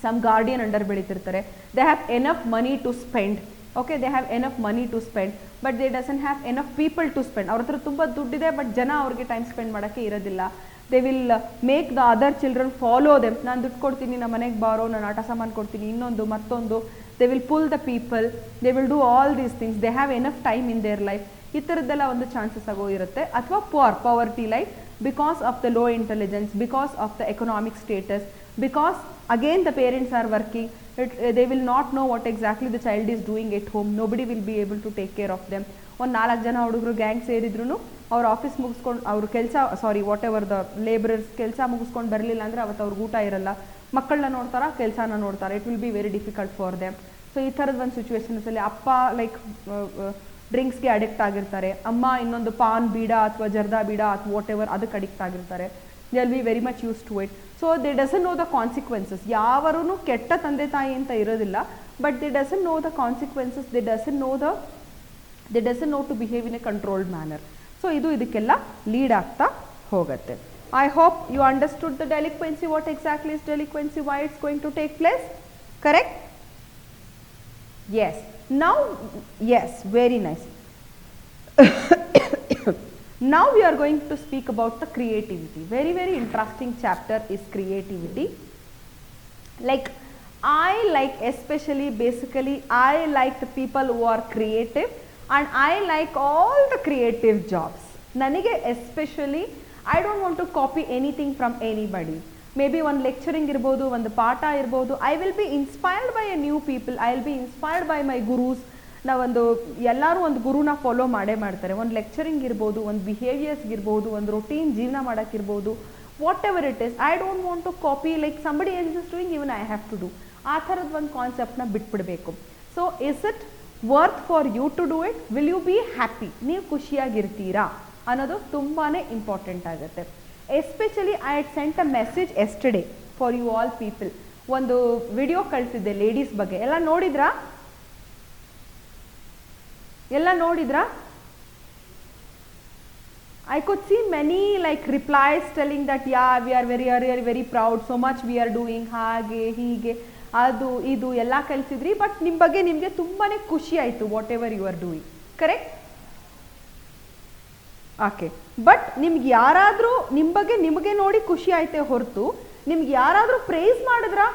ಸಮ್ ಗಾರ್ಡಿಯನ್ ಅಂಡರ್ ಬೆಳೀತಿರ್ತಾರೆ. They have enough money to spend. Okay, they have enough money to spend, but they doesn't have enough people to spend. ಅವ್ರ ಹತ್ರ ತುಂಬ ದುಡ್ಡಿದೆ, ಬಟ್ ಜನ ಅವ್ರಿಗೆ ಟೈಮ್ ಸ್ಪೆಂಡ್ ಮಾಡೋಕ್ಕೆ ಇರೋದಿಲ್ಲ. They will make the other children follow them. ನಾನು ದುಡ್ಡು ಕೊಡ್ತೀನಿ, ನಮ್ಮ ಮನೆಗೆ ಬಾರೋ, ನಾನು ಆಟ ಸಾಮಾನು ಕೊಡ್ತೀನಿ, ಇನ್ನೊಂದು ಮತ್ತೊಂದು. They will full the people, they will do all these things. They have enough time in their life. ಈ ಥರದ್ದೆಲ್ಲ ಒಂದು ಚಾನ್ಸಸ್ ಆಗೋ ಇರುತ್ತೆ. ಅಥವಾ poverty life, because of the low intelligence, because of the economic status, because again the parents are working. They will not know what exactly the child is doing at home. Nobody will be able to take care of them. ಒಂದು 4 ಜನ ಹುಡುಗರು gang ಸೇರಿದ್ರು ಅವ್ರು office ಮುಗಿಸ್ಕೊಂಡು ಅವ್ರ ಕೆಲಸ what ever the labourers ಕೆಲಸ ಮುಗಿಸ್ಕೊಂಡು ಬರಲಿಲ್ಲ ಅಂದರೆ ಅವತ್ತು ಅವ್ರಿಗೆ ಊಟ ಇರಲ್ಲ. ಮಕ್ಕಳನ್ನ ನೋಡ್ತಾರಾ, ಕೆಲಸನ ನೋಡ್ತಾರೆ. It will be very difficult for them. So ಈ ಥರದ ಒಂದು ಸಿಚುವೇಶನ್ಸಲ್ಲಿ ಅಪ್ಪ ಲೈಕ್ ಡ್ರಿಂಕ್ಸ್ಗೆ ಅಡಿಕ್ಟ್ ಆಗಿರ್ತಾರೆ, ಅಮ್ಮ ಇನ್ನೊಂದು ಪಾನ್ ಬೀಡ ಅಥವಾ ಜರ್ದಾ ಬೀಡ ಅಥವಾ ವಾಟ್ ಎವರ್ ಅದಕ್ಕೆ ಅಡಿಕ್ಟ್ ಆಗಿರ್ತಾರೆ. They will be very much use to it. So they doesn't know the consequences. ಯಾವರೂ ಕೆಟ್ಟ ತಂದೆ ತಾಯಿ ಅಂತ ಇರೋದಿಲ್ಲ, but they doesn't know the consequences. They doesn't know to behave in a controlled manner. So ಇದು ಇದಕ್ಕೆಲ್ಲ lead ಆಗ್ತಾ ಹೋಗುತ್ತೆ. I hope you understood the delinquency, what exactly is delinquency, why it's going to take place. Correct? Yes. Now, yes, very nice. Now we are going to speak about the creativity. Very, very interesting chapter is creativity. Like, I like especially, basically, I like the people who are creative, and I like all the creative jobs. Nanige especially, I don't want to copy anything from anybody. Maybe one lecturing irbodu, one paಠ irbodu. I will be inspired by a new people. I will be inspired by my gurus. ನಾವೊಂದು ಎಲ್ಲರೂ ಒಂದು ಗುರುನ follow ಮಾಡೇ ಮಾಡ್ತಾರೆ. ಒಂದು lecturing ಇರ್ಬೋದು, ಒಂದು behaviours ಇರ್ಬೋದು, ಒಂದು ರೊಟೀನ್ ಜೀವನ ಮಾಡೋಕ್ಕಿರ್ಬೋದು, whatever it is. I don't want to copy like somebody else is doing, even I have to do. ಆ ಥರದ್ದು ಒಂದು ಕಾನ್ಸೆಪ್ಟ್ನ ಬಿಟ್ಬಿಡಬೇಕು. So is it worth for you to do it? Will you be happy? ನೀವು ಖುಷಿಯಾಗಿರ್ತೀರಾ ಅನ್ನೋದು ತುಂಬಾ important ಆಗುತ್ತೆ. Especially I had sent a message yesterday for you all people. ಒಂದು ವಿಡಿಯೋ ಕಳಿಸಿದ್ದೆ ಲೇಡೀಸ್ ಬಗ್ಗೆ. ಎಲ್ಲ ನೋಡಿದ್ರಾ? I could see many like replies telling that yeah, we are very proud, so much we are doing, ಹಾಗೆ ಹೀಗೆ ಅದು ಇದು ಎಲ್ಲ ಕಲಿಸಿದ್ರಿ. ಬಟ್ ನಿಮ್ಮ ಬಗ್ಗೆ ನಿಮಗೆ ತುಂಬಾ ಖುಷಿ ಆಯಿತು, whatever you are doing. Correct? Okay. But ನಿಮ್ಗೆ ಯಾರಾದರೂ ನಿಮ್ಮ ಬಗ್ಗೆ ನಿಮಗೆ ನೋಡಿ ಖುಷಿ ಆಯ್ತೆ ಹೊರತು ನಿಮ್ಗೆ ಯಾರಾದರೂ ಪ್ರೇಸ್ ಮಾಡಿದ್ರಾ?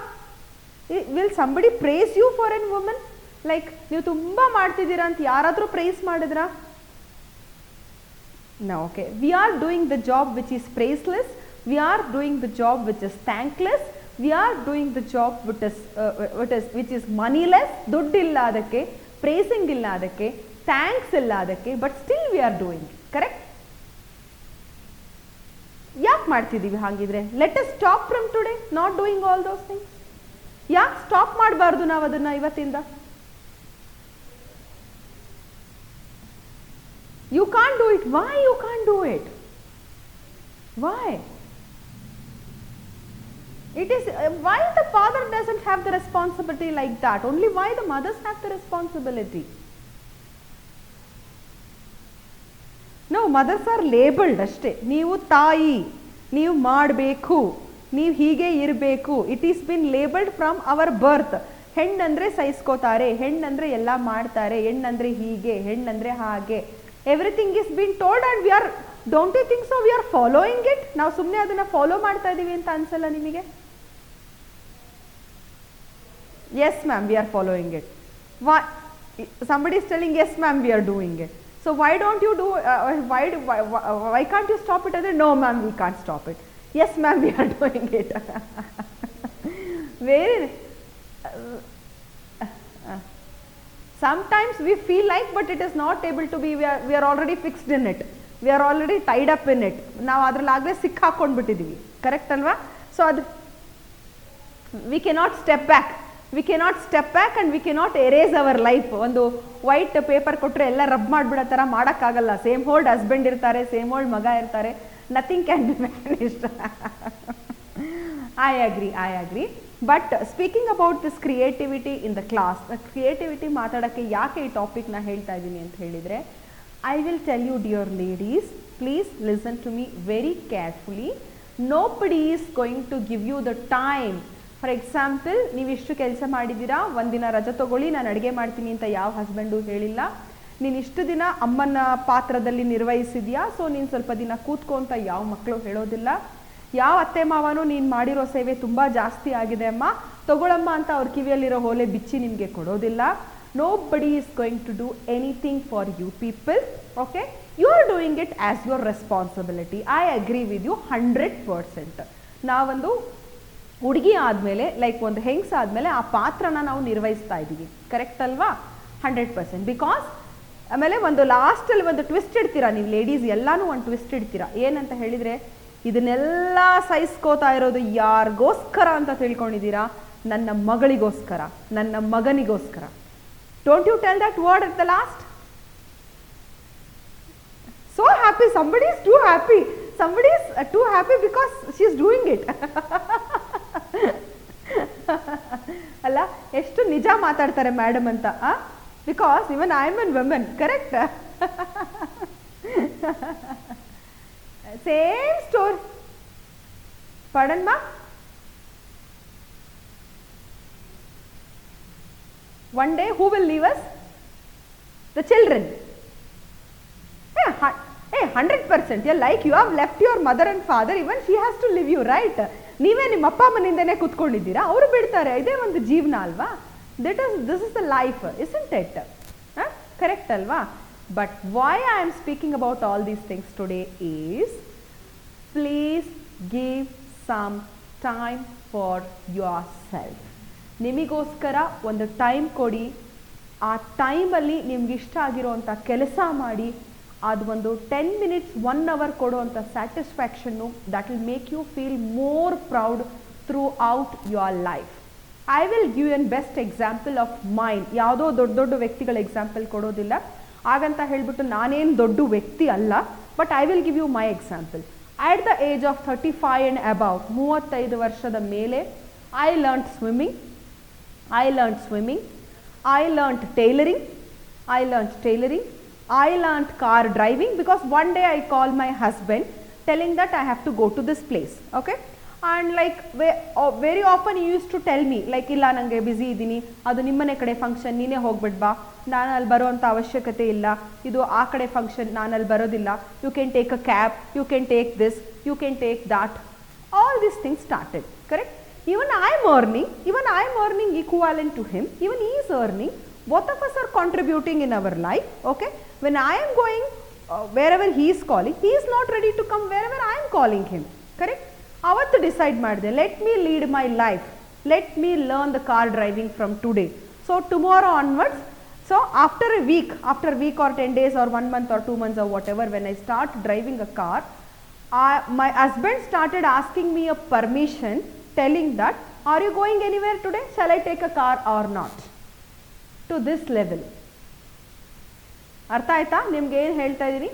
Will somebody praise you for an woman? Like ನೀವು ತುಂಬ ಮಾಡ್ತಿದ್ದೀರಾ ಅಂತ ಯಾರಾದರೂ ಪ್ರೈಸ್ ಮಾಡಿದ್ರಾ? No. Okay. We are doing the job which is priceless. We are doing the job which is thankless. We are doing the job which is moneyless. ದುಡ್ಡಿಲ್ಲ ಅದಕ್ಕೆ, praising ಇಲ್ಲ ಅದಕ್ಕೆ, ಥ್ಯಾಂಕ್ಸ್ ಇಲ್ಲ ಅದಕ್ಕೆ, but still we are doing. Correct? ಯಾಕೆ ಮಾಡ್ತಿದ್ದೀವಿ ಹಾಗಿದ್ರೆ? Let us stop from today not doing all those things. ಯಾಕೆ ಸ್ಟಾಪ್ ಮಾಡಬಾರ್ದು ನಾವು ಅದನ್ನು ಇವತ್ತಿಂದ? You can't do it. Why you can't do it? Why? It is why the father doesn't have the responsibility like that? Only why the mothers have the responsibility? No, mothers are labeled ಅಷ್ಟೇ. ನೀವು ತಾಯಿ, ನೀವು ಮಾಡಬೇಕು, ನೀವು ಹೀಗೆ ಇರಬೇಕು. It is been labelled from our birth. ಹೆಣ್ಣಂದ್ರೆ ಸಹಿಸ್ಕೋತಾರೆ, ಹೆಣ್ಣಂದ್ರೆ ಎಲ್ಲ ಮಾಡ್ತಾರೆ, ಹೆಣ್ಣಂದ್ರೆ ಹೀಗೆ, ಹೆಣ್ಣಂದ್ರೆ ಹಾಗೆ. Everything is being told and we are, don't you think so? We are following it. ನಾವು ಸುಮ್ಮನೆ ಅದನ್ನ ಫಾಲೋ ಮಾಡ್ತಾ ಇದೀವಿ ಅಂತ ಅನ್ಸಲ್ಲ ನಿಮಗೆ? Yes ma'am, we are following it. Why? Somebody is telling yes ma'am, we are doing it. So So why don't you do, why can't you stop it? No ma'am, we can't stop it. Yes ma'am, we are doing it. Very, sometimes we feel like, but it is not able to be, we are already fixed in it. We are already tied up in it. ನಾವು ಅದರಲ್ಲಾಗಲೇ ಸಿಕ್ಕಾಕೊಂಡ್ಬಿಟ್ಟಿದ್ದೀವಿ, correct ಅಲ್ವಾ? So ಅದು we cannot step back. We cannot step back and we cannot erase our life. ಒಂದು white paper ಕೊಟ್ಟರೆ ಎಲ್ಲ rub ಮಾಡಿಬಿಡೋ ಥರ ಮಾಡೋಕ್ಕಾಗಲ್ಲ. Same old husband ಇರ್ತಾರೆ, same old ಮಗ ಇರ್ತಾರೆ, nothing can be managed. I agree. But speaking about this creativity in the class, creativity ಮಾತಾಡೋಕ್ಕೆ ಯಾಕೆ ಈ ಟಾಪಿಕ್ನ ಹೇಳ್ತಾ ಇದ್ದೀನಿ ಅಂತ ಹೇಳಿದರೆ, I will tell you dear ladies, please listen to me very carefully. Nobody is going to give you the time. For example, ನೀವು ಇಷ್ಟು ಕೆಲಸ ಮಾಡಿದ್ದೀರಾ, ಒಂದಿನ ರಜೆ ತಗೊಳ್ಳಿ, ನಾನು ಅಡುಗೆ ಮಾಡ್ತೀನಿ ಅಂತ ಯಾವ ಹಸ್ಬೆಂಡು ಹೇಳಿಲ್ಲ. ನೀನು ಇಷ್ಟು ದಿನ ಅಮ್ಮನ ಪಾತ್ರದಲ್ಲಿ ನಿರ್ವಹಿಸಿದ್ಯಾ, ಸೊ ನೀನು ಸ್ವಲ್ಪ ದಿನ ಕೂತ್ಕೊ ಅಂತ ಯಾವ ಮಕ್ಕಳು ಹೇಳೋದಿಲ್ಲ. ಯಾವ ಅತ್ತೆ ಮಾವನೂ ನೀನು ಮಾಡಿರೋ ಸೇವೆ ತುಂಬ ಜಾಸ್ತಿ ಆಗಿದೆ ಅಮ್ಮ, ತಗೊಳಮ್ಮ ಅಂತ ಅವ್ರ ಕಿವಿಯಲ್ಲಿರೋ ಹೋಲೆ ಬಿಚ್ಚಿ ನಿಮಗೆ ಕೊಡೋದಿಲ್ಲ. Nobody is going to do anything for you people. Okay, you are doing it as your responsibility. I agree with you 100%. ನಾವೊಂದು ಹುಡುಗಿ ಆದಮೇಲೆ, ಲೈಕ್ ಒಂದು ಹೆಂಗ್ಸ್ ಆದಮೇಲೆ ಆ ಪಾತ್ರನ ನಾವು ನಿರ್ವಹಿಸ್ತಾ ಇದ್ದೀವಿ, ಕರೆಕ್ಟ್ ಅಲ್ವಾ? 100%. ಬಿಕಾಸ್ ಆಮೇಲೆ ಒಂದು ಲಾಸ್ಟಲ್ಲಿ ಒಂದು ಟ್ವಿಸ್ಟ್ ಇಡ್ತೀರಾ ನೀವು ಲೇಡೀಸ್, ಎಲ್ಲನೂ ಒಂದು ಟ್ವಿಸ್ಟ್ ಇಡ್ತೀರಾ. ಏನಂತ ಹೇಳಿದರೆ, ಇದನ್ನೆಲ್ಲ ಸಹಿಸ್ಕೋತಾ ಇರೋದು ಯಾರಿಗೋಸ್ಕರ ಅಂತ ತಿಳ್ಕೊಂಡಿದ್ದೀರಾ? ನನ್ನ ಮಗಳಿಗೋಸ್ಕರ, ನನ್ನ ಮಗನಿಗೋಸ್ಕರ. Don't you tell that word at the last? So happy, somebody is too happy. Somebody is too happy because she is doing it. ಅಲ್ಲ, ಎಷ್ಟು ನಿಜ ಮಾತಾಡ್ತಾರೆ ಮೇಡಮ್ ಅಂತ. Because even I am an women, correct? Same story. ಪಡನ್ ಮಾ? One day who will leave us? The children. 100%. Yeah, like you have left your mother and father, even she has to leave you, right? ನೀವೇ ನಿಮ್ಮ ಅಪ್ಪ ಅಮ್ಮನಿಂದನೇ ಕೂತ್ಕೊಂಡಿದ್ದೀರಾ, ಅವರು ಬಿಡ್ತಾರೆ. ಇದೇ ಒಂದು ಜೀವನ ಅಲ್ವಾ? This is the life, isn't it? Correct ಅಲ್ವಾ? But why I am speaking about all these things today is, please give some time for yourself. ನಿಮಗೋಸ್ಕರ ಒಂದು ಟೈಮ್ ಕೊಡಿ. ಆ ಟೈಮಲ್ಲಿ ನಿಮ್ಗೆ ಇಷ್ಟ ಆಗಿರೋವಂಥ ಕೆಲಸ ಮಾಡಿ. ಅದು ಒಂದು 10 minutes 1 hour ಕೊಡುವಂಥ satisfaction, that will make you feel more proud throughout your life. I will give you a best example of mine. ಯಾವುದೋ ದೊಡ್ಡ ವ್ಯಕ್ತಿಗಳ ಎಕ್ಸಾಂಪಲ್ ಕೊಡೋದಿಲ್ಲ, ಹಾಗಂತ ಹೇಳ್ಬಿಟ್ಟು ನಾನೇನು ದೊಡ್ಡ ವ್ಯಕ್ತಿ ಅಲ್ಲ. But I will give you my example. At the age of 35 and above, 35 ವರ್ಷದ ಮೇಲೆ, I learnt swimming, I learnt tailoring, I learnt car driving, because one day I called my husband telling that I have to go to this place, okay? And like very often he used to tell me like, ಇಲ್ಲ ನನಗೆ busy ಇದ್ದೀನಿ, ಅದು ನಿಮ್ಮನೆ ಕಡೆ function, ನೀನೇ ಹೋಗ್ಬಿಟ್ ಬಾ, ನಾನು ಅಲ್ಲಿ ಬರೋವಂಥ ಅವಶ್ಯಕತೆ ಇಲ್ಲ, ಇದು ಆ ಕಡೆ ಫಂಕ್ಷನ್, ನಾನು ಅಲ್ಲಿ ಬರೋದಿಲ್ಲ, you can take a cab, you can take this, you can take that. All this things started, correct? Even I am earning equivalent to him, even he is earning, both of us are contributing in our life, okay? When I am going wherever he is calling, he is not ready to come wherever I am calling him, correct? Avattu decide ಮಾಡಿದೆ, let me lead my life, let me learn the car driving from today. So tomorrow onwards, so after a week or 10 days or 1 month or 2 months or whatever, when I start driving a car, my husband started asking me a permission, telling that, are you going anywhere today? Shall I take a car or not? To this level. ಅರ್ಥ ಆಯ್ತಾ ನಿಮ್ಗೆ ಏನು ಹೇಳ್ತಾ ಇದ್ದೀನಿ?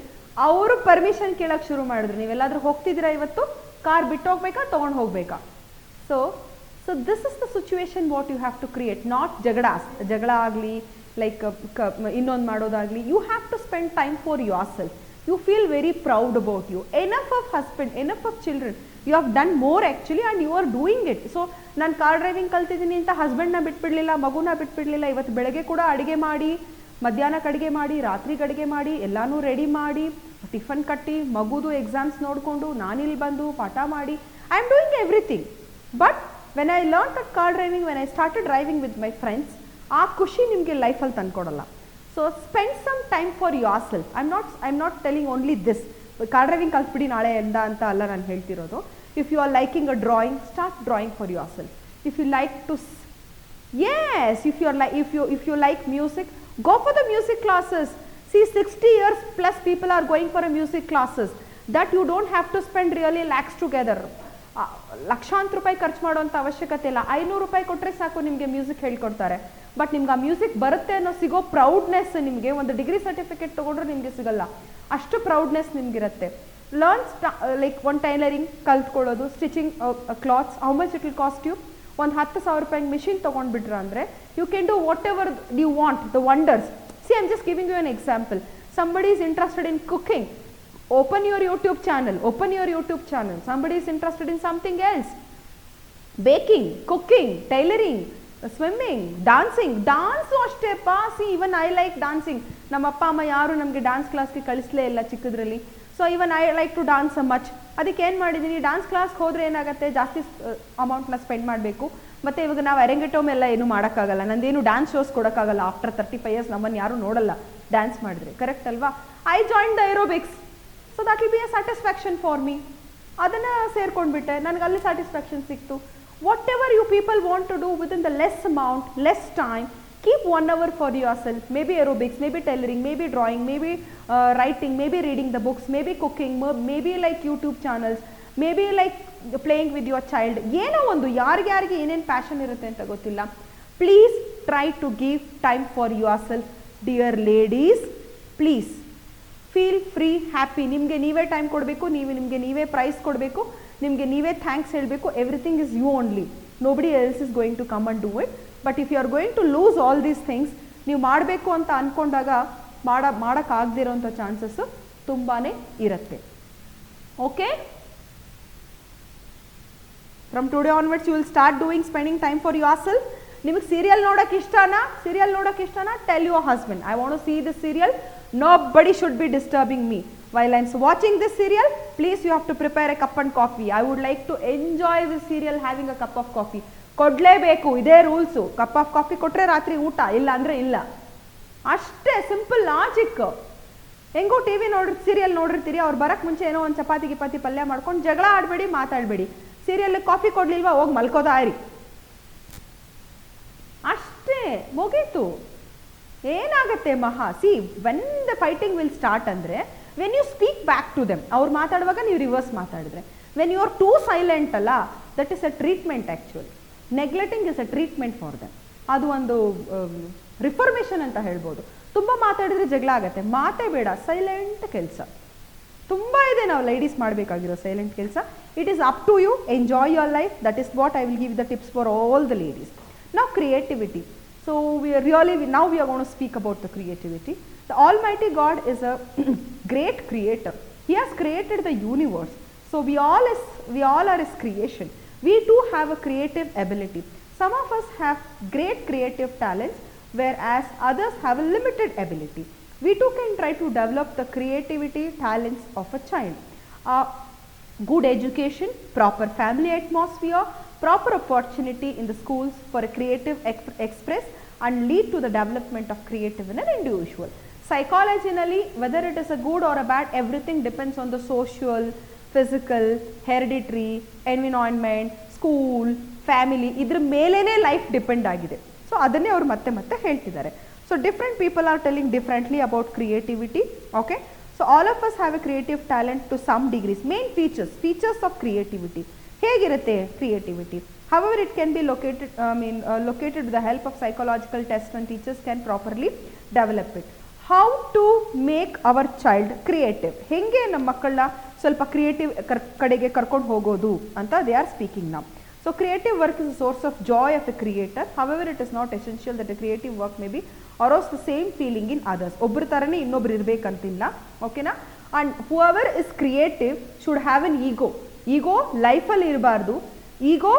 ಅವರು permission ಕೇಳಕ್ಕೆ ಶುರು ಮಾಡಿದ್ರು, ನೀವೆಲ್ಲಾದ್ರೂ ಹೋಗ್ತಿದ್ದೀರಾ ಇವತ್ತು, ಕಾರ್ ಬಿಟ್ಟು ಹೋಗ್ಬೇಕಾ, ತೊಗೊಂಡು ಹೋಗ್ಬೇಕಾ? So this is the situation what you have to create. Not ಜಗಳ ಆಗಲಿ, ಲೈಕ್ ಇನ್ನೊಂದು ಮಾಡೋದಾಗಲಿ. You have to spend time for yourself. You feel very proud about you. Enough of husband, enough of children. You have done more actually and you are doing it. So ನಾನು car driving ಕಲ್ತಿದ್ದೀನಿ ಅಂತ ಹಸ್ಬೆಂಡ್ನ ಬಿಟ್ಬಿಡಲಿಲ್ಲ, ಮಗುನ ಬಿಟ್ಬಿಡಲಿಲ್ಲ. ಇವತ್ತು ಬೆಳಗ್ಗೆ ಕೂಡ ಅಡುಗೆ ಮಾಡಿ, ಮಧ್ಯಾಹ್ನಕ್ಕೆ ಅಡುಗೆ ಮಾಡಿ, ರಾತ್ರಿಗೆ ಅಡುಗೆ ಮಾಡಿ, ಎಲ್ಲನೂ ರೆಡಿ ಮಾಡಿ, ಟಿಫನ್ ಕಟ್ಟಿ, ಮಗುದು ಎಕ್ಸಾಮ್ಸ್ ನೋಡಿಕೊಂಡು, ನಾನಿಲ್ಲಿ ಬಂದು ಪಾಠ ಮಾಡಿ, I am doing everything. But when I learn that car driving, when I started driving with my friends, ಆ ಖುಷಿ ನಿಮಗೆ ಲೈಫಲ್ಲಿ ತಂದ್ಕೊಡಲ್ಲ. So spend some time for yourself. I am not telling only this, car driving ಕಲ್ತ್ಬಿಡಿ ನಾಳೆಯಿಂದ ಅಂತ ಅಲ್ಲ ನಾನು ಹೇಳ್ತಿರೋದು. If you are liking a drawing, start drawing for yourself. If you like to yes, if you like music, go for the music classes. See, 60 years plus people are going for a music classes that you don't have to spend really lakhs together. ಲಕ್ಷಾಂತರ ರೂಪಾಯಿ ಖರ್ಚು ಮಾಡುವಂಥ ಅವಶ್ಯಕತೆ ಇಲ್ಲ. 500 ರೂಪಾಯಿ ಕೊಟ್ಟರೆ ಸಾಕು ನಿಮಗೆ ಮ್ಯೂಸಿಕ್ ಹೇಳ್ಕೊಡ್ತಾರೆ. ಬಟ್ ನಿಮ್ಗೆ ಆ ಮ್ಯೂಸಿಕ್ ಬರುತ್ತೆ ಅನ್ನೋ ಸಿಗೋ ಪ್ರೌಡ್ನೆಸ್ ನಿಮಗೆ ಒಂದು ಡಿಗ್ರಿ ಸರ್ಟಿಫಿಕೇಟ್ ತೊಗೊಂಡ್ರೆ ನಿಮಗೆ ಸಿಗಲ್ಲ. ಅಷ್ಟು ಪ್ರೌಡ್ನೆಸ್ ನಿಮ್ಗಿರುತ್ತೆ. ಲರ್ನ್ ಲೈಕ್ ಒಂದು ಟೈಲರಿಂಗ್ ಕಲ್ತ್ಕೊಳ್ಳೋದು, stitching clothes, how much it will cost you? ಒಂದು 10,000 ರೂಪಾಯಿ ಮಿಷಿನ್ ತೊಗೊಂಡ್ಬಿಟ್ರೆ ಅಂದರೆ you can do whatever you want, the wonders. See, I am just giving you an example. Somebody is interested in cooking, open your YouTube channel. Somebody is interested in something else, baking, cooking, tailoring, swimming, dancing. Dance ಅಷ್ಟೇ ಪಾ. See, even I like dancing. ನಮ್ಮ ಅಪ್ಪ ಅಮ್ಮ ಯಾರು ನಮಗೆ dance ಕ್ಲಾಸ್ಗೆ ಕಳಿಸಲೇ ಇಲ್ಲ ಚಿಕ್ಕದ್ರಲ್ಲಿ. So even I like to dance much. ಅದಕ್ಕೆ ಏನು ಮಾಡಿದ್ದೀನಿ, ಡ್ಯಾನ್ಸ್ ಕ್ಲಾಸ್ಗೆ ಹೋದರೆ ಏನಾಗುತ್ತೆ, ಜಾಸ್ತಿ ಅಮೌಂಟ್ನ ಸ್ಪೆಂಡ್ ಮಾಡಬೇಕು. ಮತ್ತು ಇವಾಗ ನಾವು ಅರೆಂಗೆಟೋಮ್ ಎಲ್ಲ ಏನೂ ಮಾಡೋಕ್ಕಾಗಲ್ಲ. ನಂದೇನು ಡ್ಯಾನ್ಸ್ ಶೋಸ್ ಕೊಡೋಕ್ಕಾಗಲ್ಲ. ಆಫ್ಟರ್ 35 years ನಮ್ಮನ್ನು ಯಾರೂ ನೋಡಲ್ಲ ಡ್ಯಾನ್ಸ್ ಮಾಡಿದ್ರೆ, ಕರೆಕ್ಟ್ ಅಲ್ವಾ? I join the aerobics, so that will be a satisfaction for me. ಅದನ್ನು ಸೇರ್ಕೊಂಡ್ಬಿಟ್ಟೆ, ನನಗೆ ಅಲ್ಲಿ ಸ್ಯಾಟಿಸ್ಫ್ಯಾಕ್ಷನ್ ಸಿಕ್ತು. Whatever you people want to do within the less amount, less time, keep 1 hour for yourself. Maybe aerobics, maybe tailoring, maybe drawing, maybe writing, maybe reading the books, maybe cooking, maybe like YouTube channels, maybe like playing with your child. ಏನೋ ಒಂದು, ಯಾರಿಗೆ ಏನೇನು passion ಇರುತ್ತೆ ಅಂತ ಗೊತ್ತಿಲ್ಲ. Please try to give time for yourself. Dear ladies, please feel free, happy. ನಿಮಗೆ ನೀವೇ time ಕೊಡಬೇಕು, ನಿಮಗೆ ನೀವೇ ಪ್ರೈಸ್ ಕೊಡಬೇಕು, ನಿಮಗೆ ನೀವೇ ಥ್ಯಾಂಕ್ಸ್ ಹೇಳಬೇಕು. Everything is you only. Nobody else is going to come and do it. But if you are going to lose all these things, ನೀವು ಮಾಡಬೇಕು ಅಂತ ಅಂದ್ಕೊಂಡಾಗ ಮಾಡೋಕ್ಕಾಗದಿರೋಂಥ ಚಾನ್ಸಸ್ಸು ತುಂಬಾ ಇರುತ್ತೆ. Okay, from today onwards you will start doing spending time for yourself. ನಿಮಗೆ serial ನೋಡೋಕೆ ಇಷ್ಟನಾ? Tell your husband, I want to see this serial. Nobody should be disturbing me while I'm watching this serial. Please, you have to prepare a cup and coffee. I would like to enjoy this serial having a cup of coffee. ಕೊಡಲೇಬೇಕು, ಇದೇ rules. Cup of coffee ಕೊಟ್ಟರೆ ರಾತ್ರಿ ಊಟ, ಇಲ್ಲ ಅಂದರೆ ಇಲ್ಲ. ಅಷ್ಟೇ simple logic. ಹೆಂಗೋ ಟಿ ವಿ ಸೀರಿಯಲ್ ನೋಡಿರ್ತೀರಿ, ಅವ್ರು ಬರೋಕ್ಕೆ ಮುಂಚೆ ಏನೋ ಒಂದು ಚಪಾತಿ ಗಿಪಾತಿ ಪಲ್ಯ ಮಾಡ್ಕೊಂಡು ಜಗಳ ಆಡಬೇಡಿ, ಮಾತಾಡಬೇಡಿ. ಸೀರಿಯಲ್ಗೆ ಕಾಫಿ ಕೊಡಲಿಲ್ವಾ, ಹೋಗಿ ಮಲ್ಕೋತಾ ಇರಿ. ಅಷ್ಟೇ, ಮುಗೀತು. ಏನಾಗುತ್ತೆ ಮಹಾ? See, when the fighting will start ಅಂದರೆ when you speak back to them. ಅವ್ರು ಮಾತಾಡುವಾಗ ನೀವು ರಿವರ್ಸ್ ಮಾತಾಡಿದ್ರೆ, when you are too silent ಅಲ್ಲ, that is a treatment. Actually neglecting is a treatment for them. ಅದು ಒಂದು ರಿಫಾರ್ಮೇಷನ್ ಅಂತ ಹೇಳ್ಬೋದು. ತುಂಬ ಮಾತಾಡಿದ್ರೆ ಜಗಳ ಆಗುತ್ತೆ. ಮಾತೇ ಬೇಡ, ಸೈಲೆಂಟ್ ಕೆಲಸ ತುಂಬ ಇದೆ. ನಾವು ಲೇಡೀಸ್ ಮಾಡಬೇಕಾಗಿರೋ ಸೈಲೆಂಟ್ ಕೆಲಸ. It is up to you. Enjoy your life. That is what I will give the tips for all the ladies. Now creativity. So now we are going to speak about the creativity. The Almighty God is a great creator. He has created the universe. So we all are His creation. We too have a creative ability. Some of us have great creative talents, whereas others have a limited ability. We too can try to develop the creativity talents of a child. Good education, proper family atmosphere, proper opportunity in the schools for a creative express and lead to the development of creative in an individual. Psychologically, whether it is a good or a bad, everything depends on the social, physical, hereditary, environment, school, family. Idra melene life depend agide. So adanne avaru ಮತ್ತೆ ಹೇಳ್ತಿದ್ದಾರೆ. So different people are telling differently about creativity. Okay, so all of us have a creative talent to some degrees. Main features of creativity. ಹೇಗಿರುತ್ತೆ creativity? However, it can be located with the help of psychological tests and teachers can properly develop it. How to make our child creative? ಹೆಂಗೆ ನಮ್ಮ ಮಕ್ಕಳನ್ನ ಸ್ವಲ್ಪ creative ಕಡೆಗೆ ಕರ್ಕೊಂಡು ಹೋಗೋದು ಅಂತ they are speaking now. So creative work is a source of joy of a creator. However, it is not essential that a creative work may be arouse the same feeling in others. ಒಬ್ಬರ ಥರನೇ ಇನ್ನೊಬ್ರು ಇರಬೇಕಂತಿಲ್ಲ. ಓಕೆನಾ? And whoever is creative should have an ego. ಈಗೋ ಲೈಫಲ್ಲಿ ಇರಬಾರ್ದು, ಈಗೋ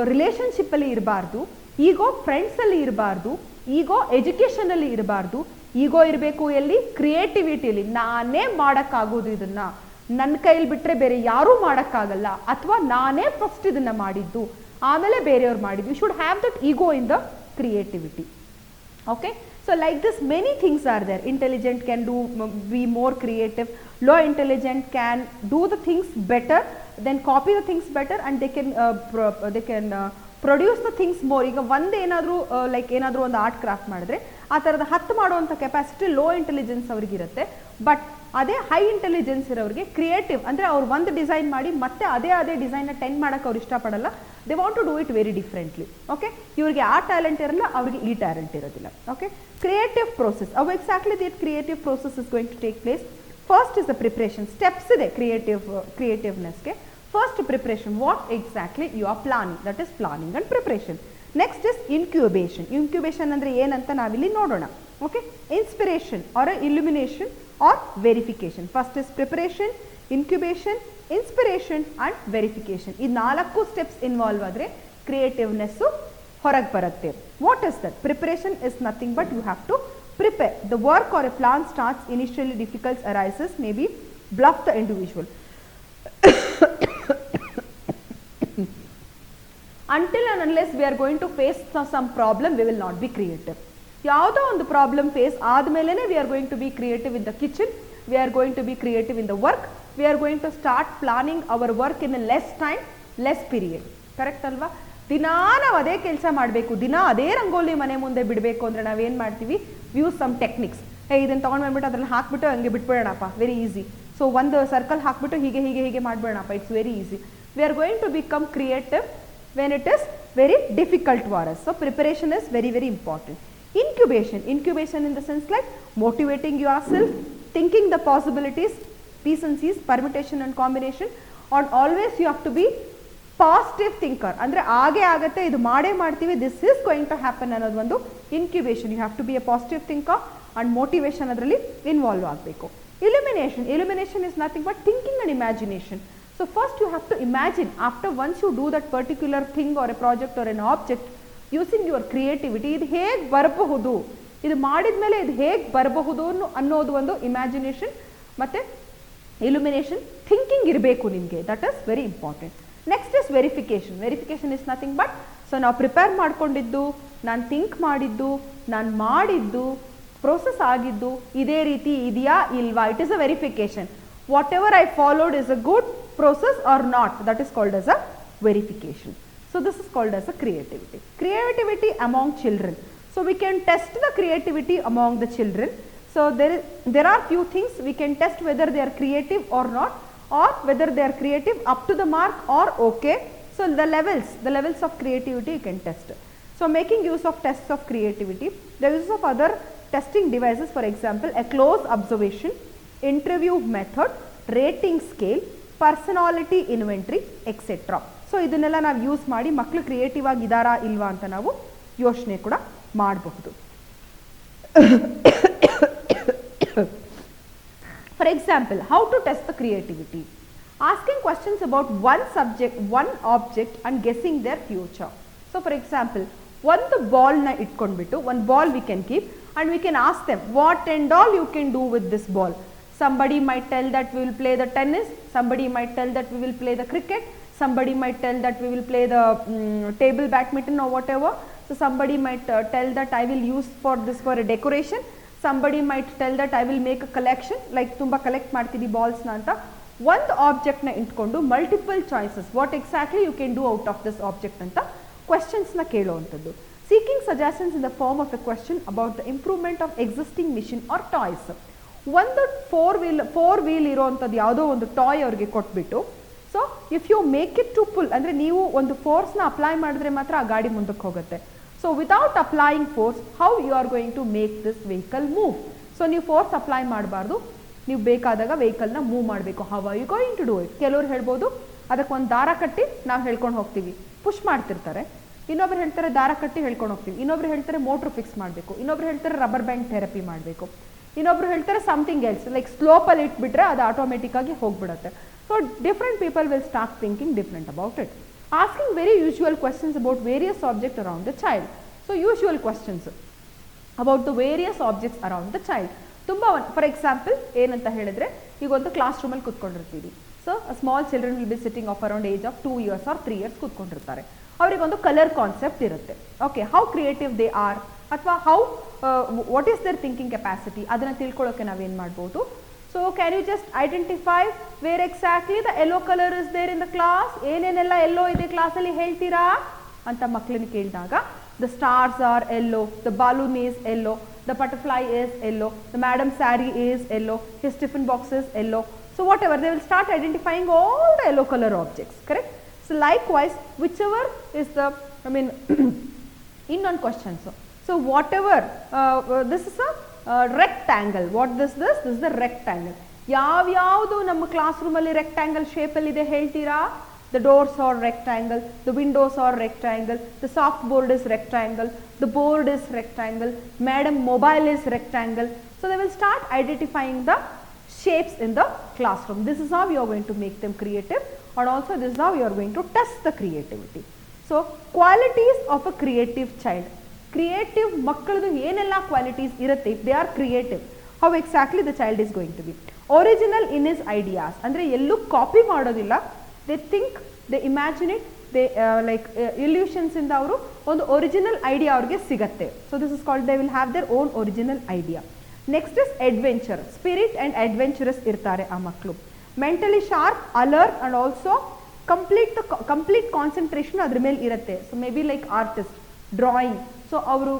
ರಿಲೇಷನ್ಶಿಪ್ಪಲ್ಲಿ ಇರಬಾರ್ದು, ಈಗೋ ಫ್ರೆಂಡ್ಸಲ್ಲಿ ಇರಬಾರ್ದು, ಈಗೋ ಎಜುಕೇಷನಲ್ಲಿ ಇರಬಾರ್ದು. ಈಗೋ ಇರಬೇಕು ಎಲ್ಲಿ? ಕ್ರಿಯೇಟಿವಿಟಿಯಲ್ಲಿ. ನಾನೇ ಮಾಡೋಕ್ಕಾಗೋದು, ಇದನ್ನು ನನ್ನ ಕೈಲಿ ಬಿಟ್ಟರೆ ಬೇರೆ ಯಾರೂ ಮಾಡೋಕ್ಕಾಗಲ್ಲ, ಅಥವಾ ನಾನೇ ಫಸ್ಟ್ ಇದನ್ನು ಮಾಡಿದ್ದು ಆಮೇಲೆ ಬೇರೆಯವ್ರು ಮಾಡಿದ್ದು. You should have that ego in the creativity. Okay, So like this many things are there. Intelligent can be more creative, low intelligent can do the things better, then copy the things better, and they can produce the things more. ಈಗ ಒಂದು ಏನಾದರೂ like ಏನಾದರೂ ಒಂದು art craft ಮಾಡಿದ್ರೆ ಆ ಥರದ 10 ಮಾಡುವಂಥ capacity low intelligence ಅವ್ರಿಗಿರುತ್ತೆ. But ಅದೇ ಹೈ ಇಂಟೆಲಿಜೆನ್ಸ್ ಇರೋರಿಗೆ ಕ್ರಿಯೇಟಿವ್ ಅಂದರೆ ಅವ್ರು ಒಂದು ಡಿಸೈನ್ ಮಾಡಿ ಮತ್ತೆ ಅದೇ ಡಿಸೈನ್ನ 10 ಮಾಡೋಕ್ಕೆ ಅವ್ರು ಇಷ್ಟಪಡಲ್ಲ. They want to do it very differently. Okay, ಇವರಿಗೆ ಆ ಟ್ಯಾಲೆಂಟ್ ಇರಲ್ಲ, ಅವ್ರಿಗೆ ಈ ಟ್ಯಾಲೆಂಟ್ ಇರೋದಿಲ್ಲ. ಓಕೆ, ಕ್ರಿಯೇಟಿವ್ ಪ್ರೋಸೆಸ್, ಅವು exactly that creative process is going to take place. First is the preparation. Steps ಇದೆ ಕ್ರಿಯೇಟಿವ್ನೆಸ್ಗೆ. First preparation, what exactly you are planning, that is planning and preparation. Next is incubation. Incubation ಅಂದರೆ ಏನಂತ ನಾವಿಲ್ಲಿ ನೋಡೋಣ. Okay, inspiration or illumination or verification. First is preparation, incubation, inspiration and verification. ಈ 4 steps involve ಆದರೆ creativeness ಹೊರಗೆ ಬರುತ್ತೆ. What is that? Preparation is nothing but you have to prepare. The work or a plan starts initially, difficulties arises, maybe bluff the individual. Until and unless we are going to face some problem, we will not be creative. ಯಾವುದೋ ಒಂದು problem face ಆದಮೇಲೆ we are going to be creative in the kitchen, we are going to be creative in the work, we are going to start planning our work in a less time, less period. Correct ಅಲ್ವಾ? ದಿನಾ ನಾವು ಅದೇ ಕೆಲಸ ಮಾಡಬೇಕು, ದಿನ ಅದೇ ರಂಗೋಲಿ ಮನೆ ಮುಂದೆ ಬಿಡಬೇಕು ಅಂದರೆ ನಾವೇನು ಮಾಡ್ತೀವಿ? Use some techniques. ಇದನ್ನು ತೊಗೊಂಡು ಬಂದ್ಬಿಟ್ಟು ಅದ್ರಲ್ಲಿ ಹಾಕ್ಬಿಟ್ಟು ಹಂಗೆ ಬಿಟ್ಬಿಡೋಣಪ್ಪ, ವೆರಿ ಈಸಿ. ಸೊ ಒಂದು ಸರ್ಕಲ್ ಹಾಕ್ಬಿಟ್ಟು ಹೀಗೆ ಮಾಡಿಬಿಡೋಣಪ್ಪ, it's very easy. We are going to become creative when it is very difficult for us. So preparation is very, very important. Incubation in the sense like motivating yourself, thinking the possibilities, P's and C's, permutation and combination, and always you have to be positive thinker. ಅಂದರೆ ಆಗತ್ತೆ, ಇದು ಮಾಡೇ ಮಾಡ್ತೀವಿ, this is going to happen ಅನ್ನೋದು ಒಂದು incubation. You have to be a positive thinker and motivation ಅದರಲ್ಲಿ involve ಆಗಬೇಕು. Illumination is nothing but thinking and imagination. So first you have to imagine. After once you do that particular thing or a project or an object, using your creativity, ಇದು ಹೇಗೆ ಬರಬಹುದು, ಇದು ಮಾಡಿದ ಮೇಲೆ ಇದು ಹೇಗೆ ಬರಬಹುದು ಅನ್ನೋದು ಒಂದು ಇಮ್ಯಾಜಿನೇಷನ್ ಮತ್ತು ಇಲ್ಯುಮಿನೇಷನ್ ಥಿಂಕಿಂಗ್ ಇರಬೇಕು ನಿಮಗೆ. That is very important. Next is verification. Verification is nothing but, so ನಾವು ಪ್ರಿಪೇರ್ ಮಾಡ್ಕೊಂಡಿದ್ದು, ನಾನು ಥಿಂಕ್ ಮಾಡಿದ್ದು, ನಾನು ಮಾಡಿದ್ದು, ಪ್ರೋಸೆಸ್ ಆಗಿದ್ದು ಇದೇ ರೀತಿ ಇದೆಯಾ ಇಲ್ವಾ, it is a verification. What ever I followed is a good process or not, that is called as a verification. So this is called as a creativity among children. So we can test the creativity among the children. So there are few things we can test whether they are creative or not, or whether they are creative up to the mark or okay. So the levels of creativity you can test. So making use of tests of creativity, the use of other testing devices, for example a close observation, interview method, rating scale, personality inventory etcetera. So ಇದನ್ನೆಲ್ಲ ನಾವು use ಮಾಡಿ ಮಕ್ಕಳು creative ಆಗಿದ್ದಾರಾ ಇಲ್ವಾ ಅಂತ ನಾವು ಯೋಚನೆ ಕೂಡ ಮಾಡಬಹುದು. For example, how to test the creativity? Asking questions about one subject, one object and guessing their future. So for example, ಒಂದು ಬಾಲ್ನ ಇಟ್ಕೊಂಡ್ಬಿಟ್ಟು, ಒಂದು ball we can keep and we can ask them what and all you can do with this ball. Somebody might tell that we will play the tennis, somebody might tell that we will play the cricket, somebody might tell that we will play the table badminton or whatever. So somebody might tell that I will use for this for a decoration, somebody might tell that I will make a collection, like tumba collect ಮಾಡ್ತೀವಿ balls na anta. ಒಂದು object ನ ಇಟ್ಕೊಂಡು multiple choices, what exactly you can do out of this object ಅಂತ questions ನ ಕೇಳುವಂಥದ್ದು. Seeking suggestions in the form of a question about the improvement of existing machine or toys. ಒಂದು four wheel ಇರೋವಂಥದ್ದು ಯಾವುದೋ ಒಂದು toy ಅವ್ರಿಗೆ ಕೊಟ್ಬಿಟ್ಟು, so if you make it to pull, ಅಂದರೆ ನೀವು ಒಂದು ಫೋರ್ಸ್ನ ಅಪ್ಲೈ ಮಾಡಿದ್ರೆ ಮಾತ್ರ ಆ ಗಾಡಿ ಮುಂದಕ್ಕೆ ಹೋಗುತ್ತೆ. So without applying force, how you are going to make this vehicle move? So ನೀವು ಫೋರ್ಸ್ ಅಪ್ಲೈ ಮಾಡಬಾರ್ದು, ನೀವು ಬೇಕಾದಾಗ ವೆಹಿಕಲ್ನ ಮೂವ್ ಮಾಡಬೇಕು. How are you going to do it? ಕೆಲವ್ರು ಹೇಳ್ಬೋದು ಅದಕ್ಕೆ ಒಂದು ದಾರ ಕಟ್ಟಿ ನಾವು ಹೇಳ್ಕೊಂಡು ಹೋಗ್ತೀವಿ, ಪುಷ್ ಮಾಡ್ತಿರ್ತಾರೆ. ಇನ್ನೊಬ್ರು ಹೇಳ್ತಾರೆ ದಾರ ಕಟ್ಟಿ ಹೇಳ್ಕೊಂಡು ಹೋಗ್ತೀವಿ, ಇನ್ನೊಬ್ರು ಹೇಳ್ತಾರೆ ಮೋಟ್ರ್ ಫಿಕ್ಸ್ ಮಾಡಬೇಕು, ಇನ್ನೊಬ್ರು ಹೇಳ್ತಾರೆ ರಬ್ಬರ್ ಬ್ಯಾಂಡ್ ಥೆರಪಿ ಮಾಡಬೇಕು, ಇನ್ನೊಬ್ರು ಹೇಳ್ತಾರೆ ಸಮಥಿಂಗ್ ಎಲ್ಸ್, ಲೈಕ್ ಸ್ಲೋಪಲ್ಲಿ ಇಟ್ಬಿಟ್ರೆ ಅದು ಆಟೋಮೆಟಿಕ್ ಆಗಿ ಹೋಗ್ಬಿಡುತ್ತೆ. So different people will start thinking different about it. Asking very usual questions about various object around the child. So usual questions about the various objects around the child ತುಂಬ. For example ಏನಂತ ಹೇಳಿದ್ರೆ, ಈಗ ಒಂದು class ರೂಮಲ್ಲಿ ಕೂತ್ಕೊಂಡಿರ್ತೀವಿ. So small children will be sitting of around age of 2 years or 3 years ಕೂತ್ಕೊಂಡಿರ್ತಾರೆ. ಅವರಿಗೊಂದು colour concept ಇರುತ್ತೆ. Okay, how creative they are, ಅಥವಾ how what is their thinking capacity ಅದನ್ನು ತಿಳ್ಕೊಳ್ಳೋಕ್ಕೆ ನಾವೇನು ಮಾಡ್ಬೋದು. So can you just identify where exactly the yellow colour is there in the class, ಏನೇನೆಲ್ಲ yellow ಇದೆ ಕ್ಲಾಸಲ್ಲಿ ಹೇಳ್ತೀರಾ ಅಂತ ಮಕ್ಕಳನ್ನ ಕೇಳಿದಾಗ the stars are yellow, the balloon is yellow, the butterfly is yellow, the madam saree is yellow, his tiffin box is yellow. So whatever, they will start identifying all the yellow color objects, correct? So likewise, whichever is the, I mean, in one question. So whatever, this is a rectangle. What this is the rectangle. ಯಾವ್ಯಾವುದು ನಮ್ಮ class ರೂಮಲ್ಲಿ rectangle ಶೇಪಲ್ಲಿ ಇದೆ ಹೇಳ್ತೀರಾ? The doors are rectangle, the windows are rectangle, the soft board is rectangle, the board is rectangle, madam mobile is rectangle. So they will start identifying the shapes in the classroom. This is how you are going to make them creative, and also this is how you are going to test the creativity. So qualities of a creative child. Creative ಮಕ್ಕಳದು ಏನೆಲ್ಲ qualities ಇರುತ್ತೆ, if they are creative, how exactly the child is going to be. Original in his ideas, ಅಂದರೆ ಎಲ್ಲೂ copy ಮಾಡೋದಿಲ್ಲ. They think, they imagine it, they illusions ಇಂದ ಅವರು ಒಂದು original idea ಅವ್ರಿಗೆ ಸಿಗತ್ತೆ. So this is called, they will have their own original idea. Next is adventure, spirit and adventurous ಇರ್ತಾರೆ ಆ ಮಕ್ಕಳು. Mentally sharp, alert and also complete concentration ಅದ್ರ ಮೇಲೆ ಇರುತ್ತೆ. So maybe like artist, drawing. So ಅವರು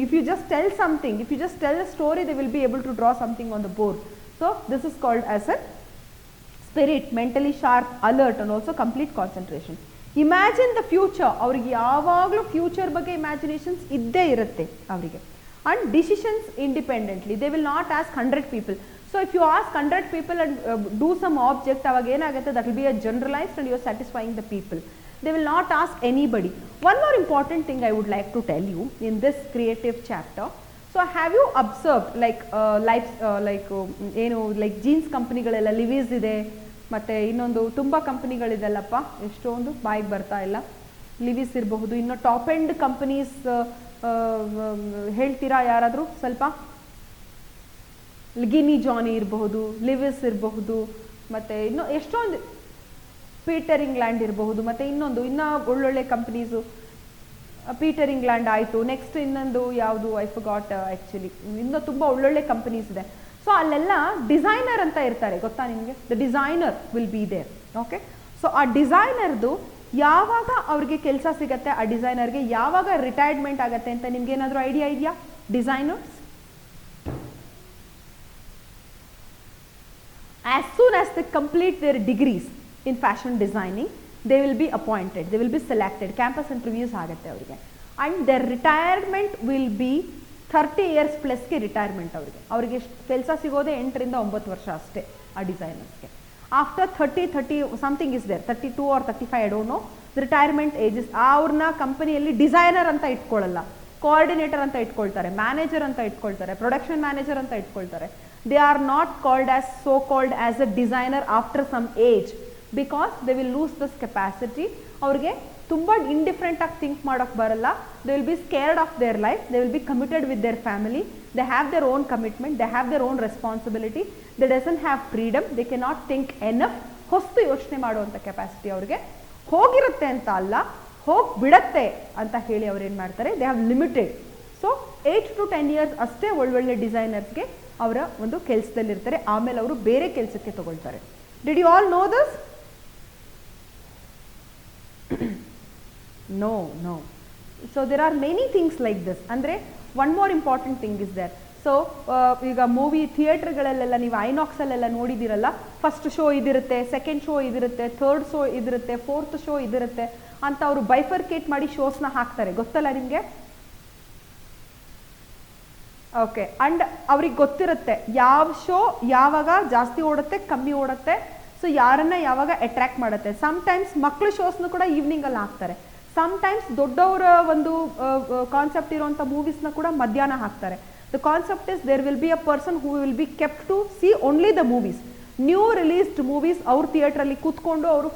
if you just tell something, if you just tell a story, they will be able to draw something on the board. So this is called as a spirit, mentally sharp, alert and also complete concentration. Imagine the future, ಅವರಿಗೆ ಯಾವಾಗಲೂ future ಬಗ್ಗೆ imaginations ಇದ್ದೇ ಇರುತ್ತೆ ಅವರಿಗೆ. and decisions independently, they will not ask 100 people. So if you ask 100 people and do some object, ಅವಾಗ ಏನಾಗುತ್ತೆ, that will be a generalized and you are satisfying the people. They will not ask anybody. One more important thing I would like to tell you in this creative chapter. So have you observed like ಏನು like jeans ಕಂಪನಿಗಳೆಲ್ಲ levies ಇದೆ, ಮತ್ತು ಇನ್ನೊಂದು ತುಂಬ ಕಂಪನಿಗಳಿದೆಲ್ಲಪ್ಪ, ಎಷ್ಟೊಂದು ಬಾಯಿಗೆ ಬರ್ತಾ ಇಲ್ಲ. Levies ಇರಬಹುದು, ಇನ್ನು ಟಾಪ್ ಎಂಡ್ ಕಂಪನೀಸ್ ಹೇಳ್ತೀರಾ ಯಾರಾದರೂ ಸ್ವಲ್ಪ? ಗಿನಿ ಜಾನಿ ಇರಬಹುದು, ಲಿವೀಸ್ ಇರಬಹುದು, ಮತ್ತು ಇನ್ನೂ ಎಷ್ಟೊಂದು ಪೀಟರ್ ಇಂಗ್ಲೆಂಡ್ ಇರಬಹುದು, ಮತ್ತು ಇನ್ನೂ ಒಳ್ಳೊಳ್ಳೆ ಕಂಪನೀಸು. ಪೀಟರ್ ಇಂಗ್ಲೆಂಡ್ ಆಯಿತು, ನೆಕ್ಸ್ಟ್ ಇನ್ನೊಂದು ಯಾವುದು ಐ ಫರ್ಗಾಟ್ ಆ್ಯಕ್ಚುಲಿ, ಇನ್ನೂ ತುಂಬ ಒಳ್ಳೊಳ್ಳೆ ಕಂಪನೀಸ್ ಇದೆ. ಸೊ ಅಲ್ಲೆಲ್ಲ ಡಿಸೈನರ್ ಅಂತ ಇರ್ತಾರೆ, ಗೊತ್ತಾ ನಿಮಗೆ? The designer will be there. Okay, so ಆ ಡಿಸೈನರ್ದು ಯಾವಾಗ ಅವ್ರಿಗೆ ಕೆಲಸ ಸಿಗತ್ತೆ, ಆ ಡಿಸೈನರ್ಗೆ ಯಾವಾಗ ರಿಟೈರ್ಮೆಂಟ್ ಆಗುತ್ತೆ ಅಂತ ನಿಮ್ಗೆ ಏನಾದರೂ ಐಡಿಯಾ ಇದೆಯಾ? Designers as soon as they complete their degrees in fashion designing, they will be appointed, they will be selected, campus interviews ಆಗುತ್ತೆ ಅವರಿಗೆ, and their retirement will be 30 years ಪ್ಲಸ್ಗೆ ರಿಟೈರ್ಮೆಂಟ್ ಅವರಿಗೆ ಕೆಲಸ ಸಿಗೋದೇ 8 ರಿಂದ 9 ವರ್ಷ ಅಷ್ಟೇ ಆ ಡಿಸೈನರ್ಸ್ಗೆ. After 30 something is there, 32 or 35 I don't know, retirement ages. ಅವ್ರನ್ನ ಕಂಪನಿಯಲ್ಲಿ ಡಿಸೈನರ್ ಅಂತ ಇಟ್ಕೊಳ್ಳಲ್ಲ, ಕೋಆರ್ಡಿನೇಟರ್ ಅಂತ ಇಟ್ಕೊಳ್ತಾರೆ, ಮ್ಯಾನೇಜರ್ ಅಂತ ಇಟ್ಕೊಳ್ತಾರೆ, ಪ್ರೊಡಕ್ಷನ್ ಮ್ಯಾನೇಜರ್ ಅಂತ ಇಟ್ಕೊಳ್ತಾರೆ. They are not called as so called as a designer after some age, because they will lose this capacity. ಅವ್ರಿಗೆ ತುಂಬ ಇಂಡಿಫ್ರೆಂಟ್ ಆಗಿ ಥಿಂಕ್ ಮಾಡೋಕ್ಕೆ ಬರಲ್ಲ. They will be scared of their life, they will be committed with their family, they have their own commitment, they have their own responsibility, they doesn't have freedom, they can not think enough. ಹೊಸ್ತು ಯೋಚನೆ ಮಾಡುವಂಥ capacity ಅವ್ರಿಗೆ ಹೋಗಿರುತ್ತೆ ಅಂತ ಅಲ್ಲ, ಹೋಗಿಬಿಡತ್ತೆ ಅಂತ ಹೇಳಿ ಅವ್ರು ಏನು ಮಾಡ್ತಾರೆ, they have limited. So 8 to 10 years ಅಷ್ಟೇ ಒಳ್ಳೊಳ್ಳೆ ಡಿಸೈನರ್ಸ್ಗೆ ಅವರ ಒಂದು ಕೆಲಸದಲ್ಲಿರ್ತಾರೆ, ಆಮೇಲೆ ಅವರು ಬೇರೆ ಕೆಲಸಕ್ಕೆ ತಗೊಳ್ತಾರೆ. Did you all know this? No. So there are many things like this. ಅಂದರೆ one more important thing is there. So ಈಗ ಮೂವಿ ಥಿಯೇಟರ್ಗಳಲ್ಲೆಲ್ಲ ನೀವು ಐನಾಕ್ಸಲ್ಲೆಲ್ಲ ನೋಡಿದಿರಲ್ಲ, ಫಸ್ಟ್ ಶೋ ಇದಿರುತ್ತೆ, ಸೆಕೆಂಡ್ ಶೋ ಇದಿರುತ್ತೆ, ಥರ್ಡ್ ಶೋ ಇದಿರುತ್ತೆ, ಫೋರ್ತ್ ಶೋ ಇದಿರುತ್ತೆ ಅಂತ ಅವರು ಬೈಫರ್ಕೇಟ್ ಮಾಡಿ ಶೋಸ್ನ ಹಾಕ್ತಾರೆ, ಗೊತ್ತಲ್ಲ ನಿಮಗೆ? ಓಕೆ, ಅಂಡ್ ಅವ್ರಿಗೆ ಗೊತ್ತಿರುತ್ತೆ ಯಾವ ಶೋ ಯಾವಾಗ ಜಾಸ್ತಿ ಓಡುತ್ತೆ, ಕಮ್ಮಿ ಓಡುತ್ತೆ, ಸೊ ಯಾರನ್ನ ಯಾವಾಗ ಅಟ್ರಾಕ್ಟ್ ಮಾಡುತ್ತೆ. ಸಮ್ಟೈಮ್ಸ್ ಮಕ್ಕಳು ಶೋಸ್ನು ಕೂಡ ಈವ್ನಿಂಗಲ್ಲಿ ಹಾಕ್ತಾರೆ, ಸಮ್ಟೈಮ್ಸ್ ದೊಡ್ಡವರ ಒಂದು ಕಾನ್ಸೆಪ್ಟ್ ಇರುವಂಥ ಮೂವೀಸ್ನ ಕೂಡ ಮಧ್ಯಾಹ್ನ ಹಾಕ್ತಾರೆ. The concept is there will be a person who will be kept to see only the movies, new released movies. ಅವ್ರ ಥಿಯೇಟ್ರಲ್ಲಿ ಕೂತ್ಕೊಂಡು ಅವರು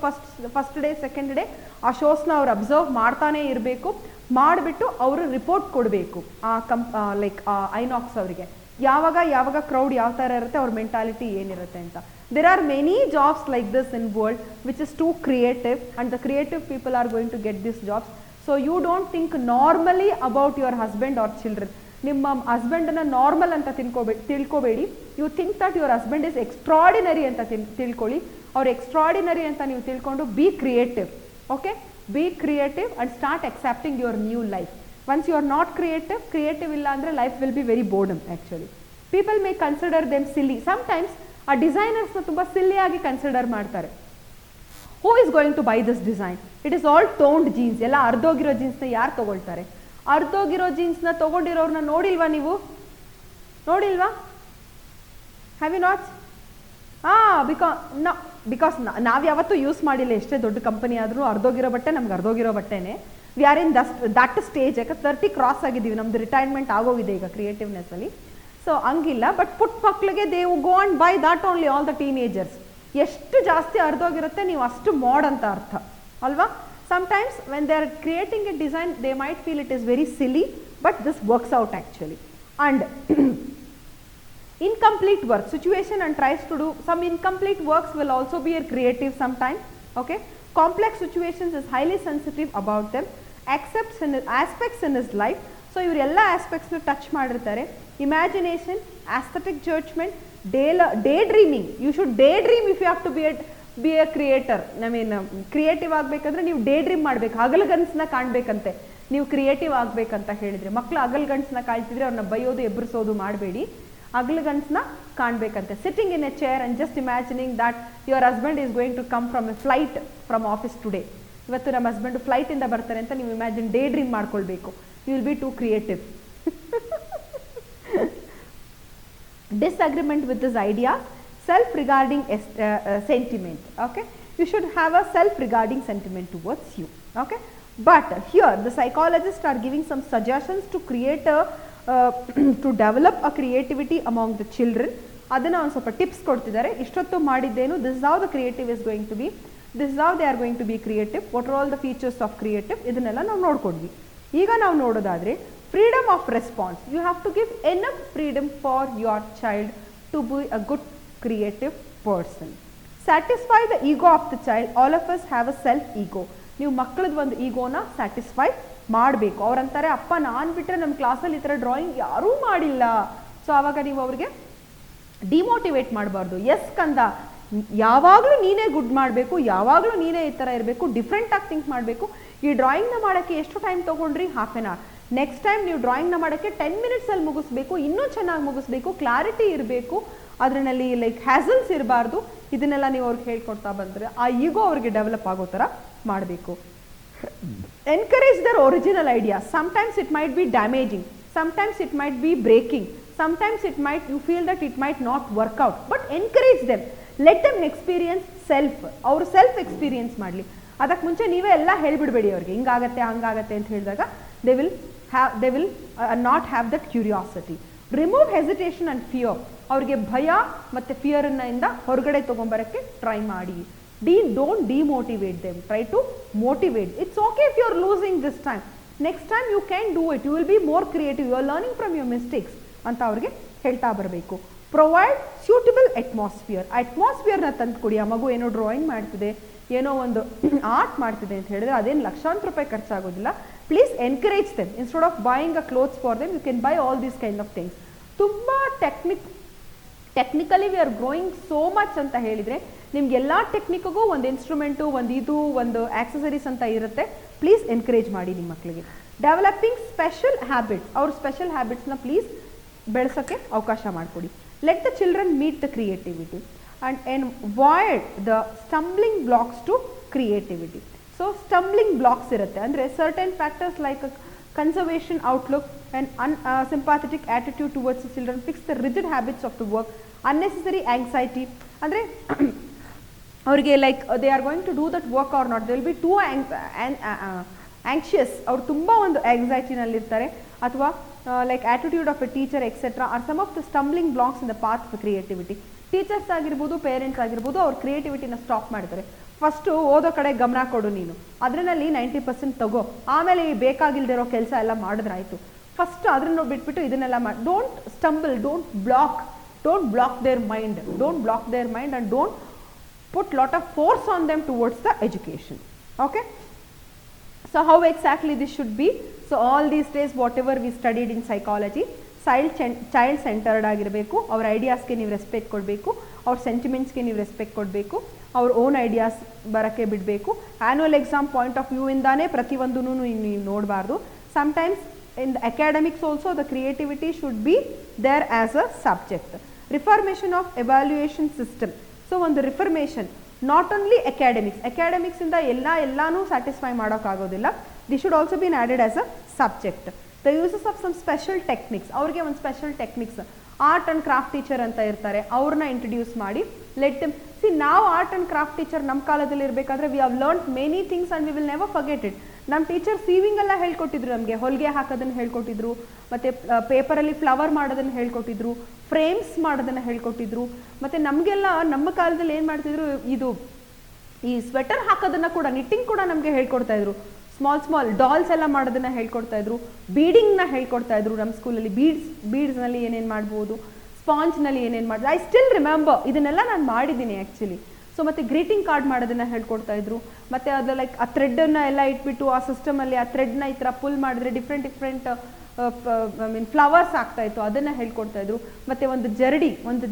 ಫಸ್ಟ್ ಡೇ ಸೆಕೆಂಡ್ ಡೇ ಆ ಶೋಸ್ನ ಅವ್ರು ಅಬ್ಸರ್ವ್ ಮಾಡ್ತಾನೆ ಇರಬೇಕು, ಮಾಡಿಬಿಟ್ಟು ಅವರು ರಿಪೋರ್ಟ್ ಕೊಡಬೇಕು ಆ ಲೈಕ್ ಐನಾಕ್ಸ್ ಅವರಿಗೆ, ಯಾವಾಗ ಕ್ರೌಡ್ ಯಾವ ಥರ ಇರುತ್ತೆ, ಅವ್ರ ಮೆಂಟಾಲಿಟಿ ಏನಿರುತ್ತೆ ಅಂತ. There are many jobs like this in world which is too creative, and the creative people are going to get these jobs. So you don't think normally about your husband or children. ನಿಮ್ಮ ಹಸ್ಬೆಂಡನ್ನು normal ಅಂತ ತಿಳ್ಕೊಬೇಡಿ. You think that your husband is extraordinary ಅಂತ ತಿಳ್ಕೊಳ್ಳಿ. ಅವ್ರು extraordinary ಅಂತ ನೀವು ತಿಳ್ಕೊಂಡು be creative. Okay, be creative and start accepting your new life. Once you are not creative ಇಲ್ಲ ಅಂದರೆ life will be very boredom actually. People may consider them silly. Sometimes ಆ ಡಿಸೈನರ್ಸ್ನ ತುಂಬ ಸಿಲ್ಲಿಯಾಗಿ ಕನ್ಸಿಡರ್ ಮಾಡ್ತಾರೆ. Who is going to buy this design? It is all toned jeans. ಎಲ್ಲ ಅರ್ಧೋಗಿರೋ ಜೀನ್ಸ್ನ ಯಾರು ತೊಗೊಳ್ತಾರೆ? ಅರ್ಧೋಗಿರೋ ಜೀನ್ಸ್ನ ತೊಗೊಂಡಿರೋರನ್ನ ನೋಡಿಲ್ವಾ ನೀವು? ನೋಡಿಲ್ವಾ? Have you not? ಬಿಕಾಸ್ ನಾವು ಯಾವತ್ತೂ ಯೂಸ್ ಮಾಡಿಲ್ಲ. ಎಷ್ಟೇ ದೊಡ್ಡ ಕಂಪನಿ ಆದರೂ ಅರ್ಧೋಗಿರೋ ಬಟ್ಟೆ ನಮ್ಗೆ ಅರ್ಧೋಗಿರೋ ಬಟ್ಟೆನೇ. We are in that stage. ಯಾಕಂದ್ರೆ 30 ಕ್ರಾಸ್ ಆಗಿದ್ದೀವಿ, ನಮ್ದು ರಿಟೈರ್ಮೆಂಟ್ ಆಗೋಗಿದೆ ಈಗ ಕ್ರಿಯೇಟಿವ್ನೆಸ್ಸಲ್ಲಿ. ಸೊ ಹಂಗಿಲ್ಲ. ಬಟ್ ಪುಟ್ಟ ಮಕ್ಕಳಿಗೆ they go and by that only, all the teenagers. ಎಷ್ಟು ಜಾಸ್ತಿ ಅರ್ಧೋಗಿರುತ್ತೆ ನೀವು ಅಷ್ಟು ಮಾಡ್ ಅಂತ ಅರ್ಥ ಅಲ್ವಾ? Sometimes when they are creating a design, they might feel it is very silly, but this works out actually. And incomplete work situation and tries to do some incomplete works will also be a creative sometime. Okay, complex situations is highly sensitive about them, accepts in aspects in his life. So ಇವರು ಎಲ್ಲ ಆಸ್ಪೆಕ್ಟ್ಸ್ನ touch ಮಾಡಿರ್ತಾರೆ. Imagination, aesthetic judgement, daydreaming. You should daydream if you have to be a creator. Creative ಆಗಬೇಕಂದ್ರೆ ನೀವು day dream ಮಾಡಬೇಕು. ಹಗಲುಗನಸನ್ನ ಕಾಣಬೇಕಂತೆ ನೀವು creative ಆಗಬೇಕಂತ ಹೇಳಿದರೆ. ಮಕ್ಕಳು ಹಗಲುಗನಸನ್ನ ಕಾಣ್ತಿದ್ರೆ ಅವ್ರನ್ನ ಬೈಯೋದು ಎಬ್ಬರಿಸೋದು ಮಾಡಬೇಡಿ. ಹಗಲುಗನಸನ್ನ ಕಾಣಬೇಕಂತೆ. Sitting in a chair and just imagining that your husband is going to come from a flight from office today. ಇವತ್ತು ನಮ್ಮ ಹಸ್ಬೆಂಡು ಫ್ಲೈಟಿಂದ ಬರ್ತಾರೆ ಅಂತ ನೀವು ಇಮ್ಯಾಜಿನ್ ಡೇ ಡ್ರೀಮ್ ಮಾಡ್ಕೊಳ್ಬೇಕು. You will be to creative. Disagreement with this idea, self-regarding sentiment. Okay, you should have a self-regarding sentiment towards you. Okay, but here the psychologists are giving some suggestions to create a to develop a creativity among the children. ಅದನ್ನ ಒಂದು ಸ್ವಲ್ಪ tips ಕೊಡ್ತಿದ್ದಾರೆ. ಇಷ್ಟೊತ್ತು ಮಾಡಿದ್ದೇನು, this is how the creative is going to be, this is how they are going to be creative, what are all the features of creative, ಇದನ್ನೆಲ್ಲ ನಾವು ನೋಡ್ಕೊಂಡ್ವಿ. ಈಗ ನಾವು ನೋಡೋದಾದ್ರೆ freedom of response. You have to give enough freedom for your child to be a good creative person. Satisfy the ego of the child. All of us have a self ego. ನೀವು ಮಕ್ಕಳದ್ದು ಒಂದು ಈಗೋನ satisfy ಮಾಡಬೇಕು. ಅವ್ರಂತಾರೆ ಅಪ್ಪ ನಾನು ಬಿಟ್ಟರೆ ನಮ್ಮ ಕ್ಲಾಸಲ್ಲಿ ಈ ಥರ ಡ್ರಾಯಿಂಗ್ ಯಾರೂ ಮಾಡಿಲ್ಲ. ಸೊ ಆವಾಗ ನೀವು ಅವ್ರಿಗೆ ಡಿಮೋಟಿವೇಟ್ ಮಾಡಬಾರ್ದು. ಎಸ್ ಕಂದ, ಯಾವಾಗಲೂ ನೀನೇ ಗುಡ್ ಮಾಡಬೇಕು, ಯಾವಾಗಲೂ ನೀನೇ ಈ ಥರ ಇರಬೇಕು, ಡಿಫ್ರೆಂಟಾಗಿ ಥಿಂಕ್ ಮಾಡಬೇಕು. ಈ ಡ್ರಾಯಿಂಗ್ನ ಮಾಡೋಕ್ಕೆ ಎಷ್ಟು ಟೈಮ್ ತೊಗೊಂಡ್ರಿ? Half an hour. Next time ನೀವು ಡ್ರಾಯಿಂಗ್ನ ಮಾಡೋಕ್ಕೆ 10 ಮಿನಿಟ್ಸಲ್ಲಿ ಮುಗಿಸ್ಬೇಕು, ಇನ್ನೂ ಚೆನ್ನಾಗಿ ಮುಗಿಸ್ಬೇಕು, ಕ್ಲಾರಿಟಿ ಇರಬೇಕು, ಅದರಲ್ಲಿ ಲೈಕ್ ಹ್ಯಾಸಲ್ಸ್ ಇರಬಾರ್ದು. ಇದನ್ನೆಲ್ಲ ನೀವು ಅವ್ರಿಗೆ ಹೇಳ್ಕೊಡ್ತಾ ಬಂದರೆ ಆ ಈಗೋ ಅವ್ರಿಗೆ ಡೆವಲಪ್ ಆಗೋ ಥರ ಮಾಡಬೇಕು. Encourage their original idea. Sometimes it might be damaging, sometimes it might be breaking, sometimes it might you feel that it might not work out, but encourage them, let them experience self. ಅವರು self experience ಮಾಡಲಿ. ಅದಕ್ಕೆ ಮುಂಚೆ ನೀವೇ ಎಲ್ಲ ಹೇಳಿಬಿಡಬೇಡಿ ಅವ್ರಿಗೆ, ಹಿಂಗಾಗತ್ತೆ ಹಂಗಾಗತ್ತೆ ಅಂತ ಹೇಳಿದಾಗ they will not have that curiosity. Remove hesitation and fear. ಅವ್ರಿಗೆ ಭಯ ಮತ್ತು ಫಿಯರ್ನಿಂದ ಹೊರಗಡೆ ತೊಗೊಂಬರೋಕ್ಕೆ ಟ್ರೈ ಮಾಡಿ. Don't demotivate them. Try to motivate. It's okay if you're losing this time. Next time you can do it. You will be more creative. You are learning from your mistakes ಅಂತ ಅವ್ರಿಗೆ ಹೇಳ್ತಾ ಬರಬೇಕು. Provide suitable atmosphere. ಅಟ್ಮಾಸ್ಫಿಯರ್ನ ತಂದು ಕೊಡಿ. ಆ ಮಗು ಏನೋ drawing ಮಾಡ್ತಿದೆ, ಏನೋ ಒಂದು ಆರ್ಟ್ ಮಾಡ್ತಿದೆ ಅಂತ ಹೇಳಿದ್ರೆ ಅದೇನು ಲಕ್ಷಾಂತರ ರೂಪಾಯಿ ಖರ್ಚಾಗೋದಿಲ್ಲ. Please encourage them. Instead of buying a clothes for them, you can buy all these kind of things. ತುಂಬ technically we are growing so much ಅಂತ ಹೇಳಿದರೆ ನಿಮ್ಗೆಲ್ಲ ಟೆಕ್ನಿಕ್ಗೂ ಒಂದು ಇನ್ಸ್ಟ್ರೂಮೆಂಟು, ಒಂದು ಆಕ್ಸೆಸರೀಸ್ ಅಂತ ಇರುತ್ತೆ. ಪ್ಲೀಸ್ ಎನ್ಕರೇಜ್ ಮಾಡಿ ನಿಮ್ಮ ಮಕ್ಕಳಿಗೆ. Developing special habits. ಅವ್ರ ಸ್ಪೆಷಲ್ ಹ್ಯಾಬಿಟ್ಸ್ನ ಪ್ಲೀಸ್ ಬೆಳೆಸೋಕ್ಕೆ ಅವಕಾಶ ಮಾಡಿಕೊಡಿ. Let the children meet the creativity and avoid the stumbling blocks to creativity. So stumbling blocks irutte andre certain factors like a conservation outlook and sympathetic attitude towards the children, fix the rigid habits of the work, unnecessary anxiety andre avrige like they are going to do that work or not, they will be too anxious, ಅವರು ತುಂಬ ಒಂದು anxiety ನಲ್ಲಿ ಇರ್ತಾರೆ, ಅಥವಾ like attitude of a teacher etc. are some of the stumbling blocks in the path of creativity. Teachers ಆಗಿರ್ಬೋದು, parents ಆಗಿರ್ಬೋದು, ಅವ್ರ ಕ್ರಿಯೇಟಿವಿಟಿನ stop ಮಾಡ್ತಾರೆ. ಫಸ್ಟು ಓದೋ ಕಡೆ ಗಮನ ಕೊಡು ನೀನು, ಅದರಲ್ಲಿ 90% ತಗೋ, ಆಮೇಲೆ ಬೇಕಾಗಿಲ್ದಿರೋ ಕೆಲಸ ಎಲ್ಲ ಮಾಡಿದ್ರಾಯ್ತು. ಫಸ್ಟ್ ಅದನ್ನು ಬಿಟ್ಬಿಟ್ಟು ಇದನ್ನೆಲ್ಲ ಮಾಡಿ. Don't stumble, don't block their mind and don't put lot of force on them towards the education. Okay, So how exactly this should be? So all these days whatever we studied in psychology, child centered ಆಗಿರಬೇಕು, ಅವ್ರ ಐಡಿಯಾಸ್ಗೆ ನೀವು respect ಕೊಡಬೇಕು, ಅವ್ರ ಸೆಂಟಿಮೆಂಟ್ಸ್ಗೆ ನೀವು respect ಕೊಡಬೇಕು, ಅವ್ರ own ideas ಬರೋಕ್ಕೆ ಬಿಡಬೇಕು. Annual exam point of view ಇಂದಾನೇ ಪ್ರತಿಯೊಂದೂ ನೀವು ನೋಡಬಾರ್ದು. Sometimes in the academics also the creativity should be there as a subject. Reformation of evaluation system. So ಒಂದು reformation not only academics ಇಂದ ಎಲ್ಲಾನು ಸ್ಯಾಟಿಸ್ಫೈ ಮಾಡೋಕ್ಕಾಗೋದಿಲ್ಲ. This should also be added as a subject. The uses of some special techniques. ಅವ್ರಿಗೆ ಒಂದು special techniques, art and craft teacher ಅಂತ ಇರ್ತಾರೆ, ಅವ್ರನ್ನ introduce ಮಾಡಿ ಲೆಟ್ ದೆಮ್ ಸಿ. ನಾವು ಆರ್ಟ್ ಆ್ಯಂಡ್ ಕ್ರಾಫ್ಟ್ ಟೀಚರ್ ನಮ್ಮ ಕಾಲದಲ್ಲಿ ಇರಬೇಕಾದ್ರೆ we have learn many things and we will never forget it. ನಮ್ಮ ಟೀಚರ್ ಸೀವಿಂಗ್ ಎಲ್ಲ ಹೇಳ್ಕೊಟ್ಟಿದ್ರು, ನಮಗೆ ಹೊಲಿಗೆ ಹಾಕೋದನ್ನು ಹೇಳ್ಕೊಟ್ಟಿದ್ರು, ಮತ್ತು ಪೇಪರಲ್ಲಿ ಫ್ಲವರ್ ಮಾಡೋದನ್ನು ಹೇಳ್ಕೊಟ್ಟಿದ್ರು, ಫ್ರೇಮ್ಸ್ ಮಾಡೋದನ್ನು ಹೇಳ್ಕೊಟ್ಟಿದ್ರು. ಮತ್ತು ನಮಗೆಲ್ಲ ನಮ್ಮ ಕಾಲದಲ್ಲಿ ಏನು ಮಾಡ್ತಿದ್ರು, ಇದು ಈ ಸ್ವೆಟರ್ ಹಾಕೋದನ್ನು ಕೂಡ, ನಿಟ್ಟಿಂಗ್ ಕೂಡ ನಮಗೆ ಹೇಳ್ಕೊಡ್ತಾ ಇದ್ರು. ಸ್ಮಾಲ್ ಡಾಲ್ಸ್ ಎಲ್ಲ ಮಾಡೋದನ್ನು ಹೇಳ್ಕೊಡ್ತಾ ಇದ್ರು, ಬೀಡಿಂಗ್ನ ಹೇಳ್ಕೊಡ್ತಾ ಇದ್ರು ನಮ್ಮ ಸ್ಕೂಲಲ್ಲಿ. ಬೀಡ್ಸ್ನಲ್ಲಿ ಏನೇನು ಮಾಡ್ಬೋದು, ಸ್ಪಾಂಜ್ನಲ್ಲಿ ಏನೇನು ಮಾಡ್ಬೋದು, ಐ ಸ್ಟಿಲ್ ರಿಮೆಂಬರ್. ಇದನ್ನೆಲ್ಲ ನಾನು ಮಾಡಿದ್ದೀನಿ ಆ್ಯಕ್ಚುಲಿ. ಸೊ ಮತ್ತು ಗ್ರೀಟಿಂಗ್ ಕಾರ್ಡ್ ಮಾಡೋದನ್ನು ಹೇಳ್ಕೊಡ್ತಾ ಇದ್ರು. ಮತ್ತು ಅದು ಲೈಕ್ ಆ ಥ್ರೆಡ್ಡನ್ನು ಎಲ್ಲ ಇಟ್ಬಿಟ್ಟು ಆ ಸಿಸ್ಟಮಲ್ಲಿ ಆ ಥ್ರೆಡ್ನ ಈ ಥರ ಪುಲ್ ಮಾಡಿದ್ರೆ ಡಿಫ್ರೆಂಟ್ ಫ್ಲವರ್ಸ್ ಆಗ್ತಾಯಿತ್ತು, ಅದನ್ನು ಹೇಳ್ಕೊಡ್ತಾ ಇದ್ರು. ಮತ್ತು ಒಂದು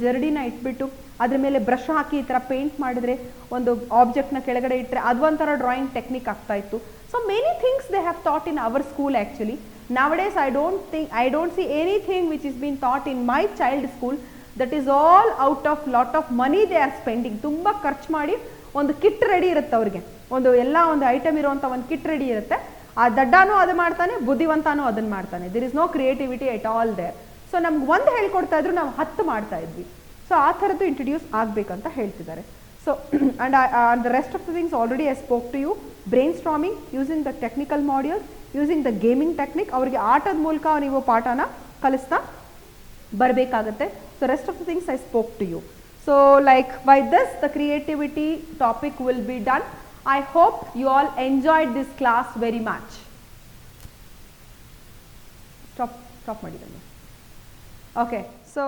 ಜರಡಿನ ಇಟ್ಬಿಟ್ಟು ಅದ್ರ ಮೇಲೆ ಬ್ರಷ್ ಹಾಕಿ ಈ ಥರ ಪೇಂಟ್ ಮಾಡಿದ್ರೆ ಒಂದು ಆಬ್ಜೆಕ್ಟ್ನ ಕೆಳಗಡೆ ಇಟ್ಟರೆ ಅದು ಒಂಥರ ಡ್ರಾಯಿಂಗ್ ಟೆಕ್ನಿಕ್ ಆಗ್ತಾಯಿತ್ತು. So many things they have thought in our school actually. Nowadays I don't see anything which is being taught in my child school. That is all out of lot of money they are spending. ತುಂಬ ಖರ್ಚು ಮಾಡಿ ಒಂದು kit ready ಇರುತ್ತೆ ಅವ್ರಿಗೆ, ಒಂದು item ಇರುವಂಥ ಒಂದು kit ready ಇರುತ್ತೆ. ಆ ದಡ್ಡನೂ ಅದು ಮಾಡ್ತಾನೆ, ಬುದ್ಧಿವಂತನೂ ಅದನ್ನು ಮಾಡ್ತಾನೆ. There is no creativity at all there. So ನಮ್ಗೆ ಒಂದು ಹೇಳ್ಕೊಡ್ತಾ ಇದ್ರು, ನಾವು 10 ಮಾಡ್ತಾ ಇದ್ವಿ. ಸೊ ಆ ಥರದ್ದು ಇಂಟ್ರೊಡ್ಯೂಸ್ ಆಗಬೇಕಂತ ಹೇಳ್ತಿದ್ದಾರೆ. So and the rest of the things already I spoke to you. Brainstorming using the technical modules, using the gaming technique. ಅವರಿಗೆ ಆಟದ ಮೂಲಕ ನೀವು ಪಾಠನ ಕಲಿಸ್ತಾ ಬರಬೇಕಾಗುತ್ತೆ. So rest of the things I spoke to you. So like by this the creativity topic will be done. I hope you all enjoyed this class very much. Stop ಮಾಡಿ. Okay, so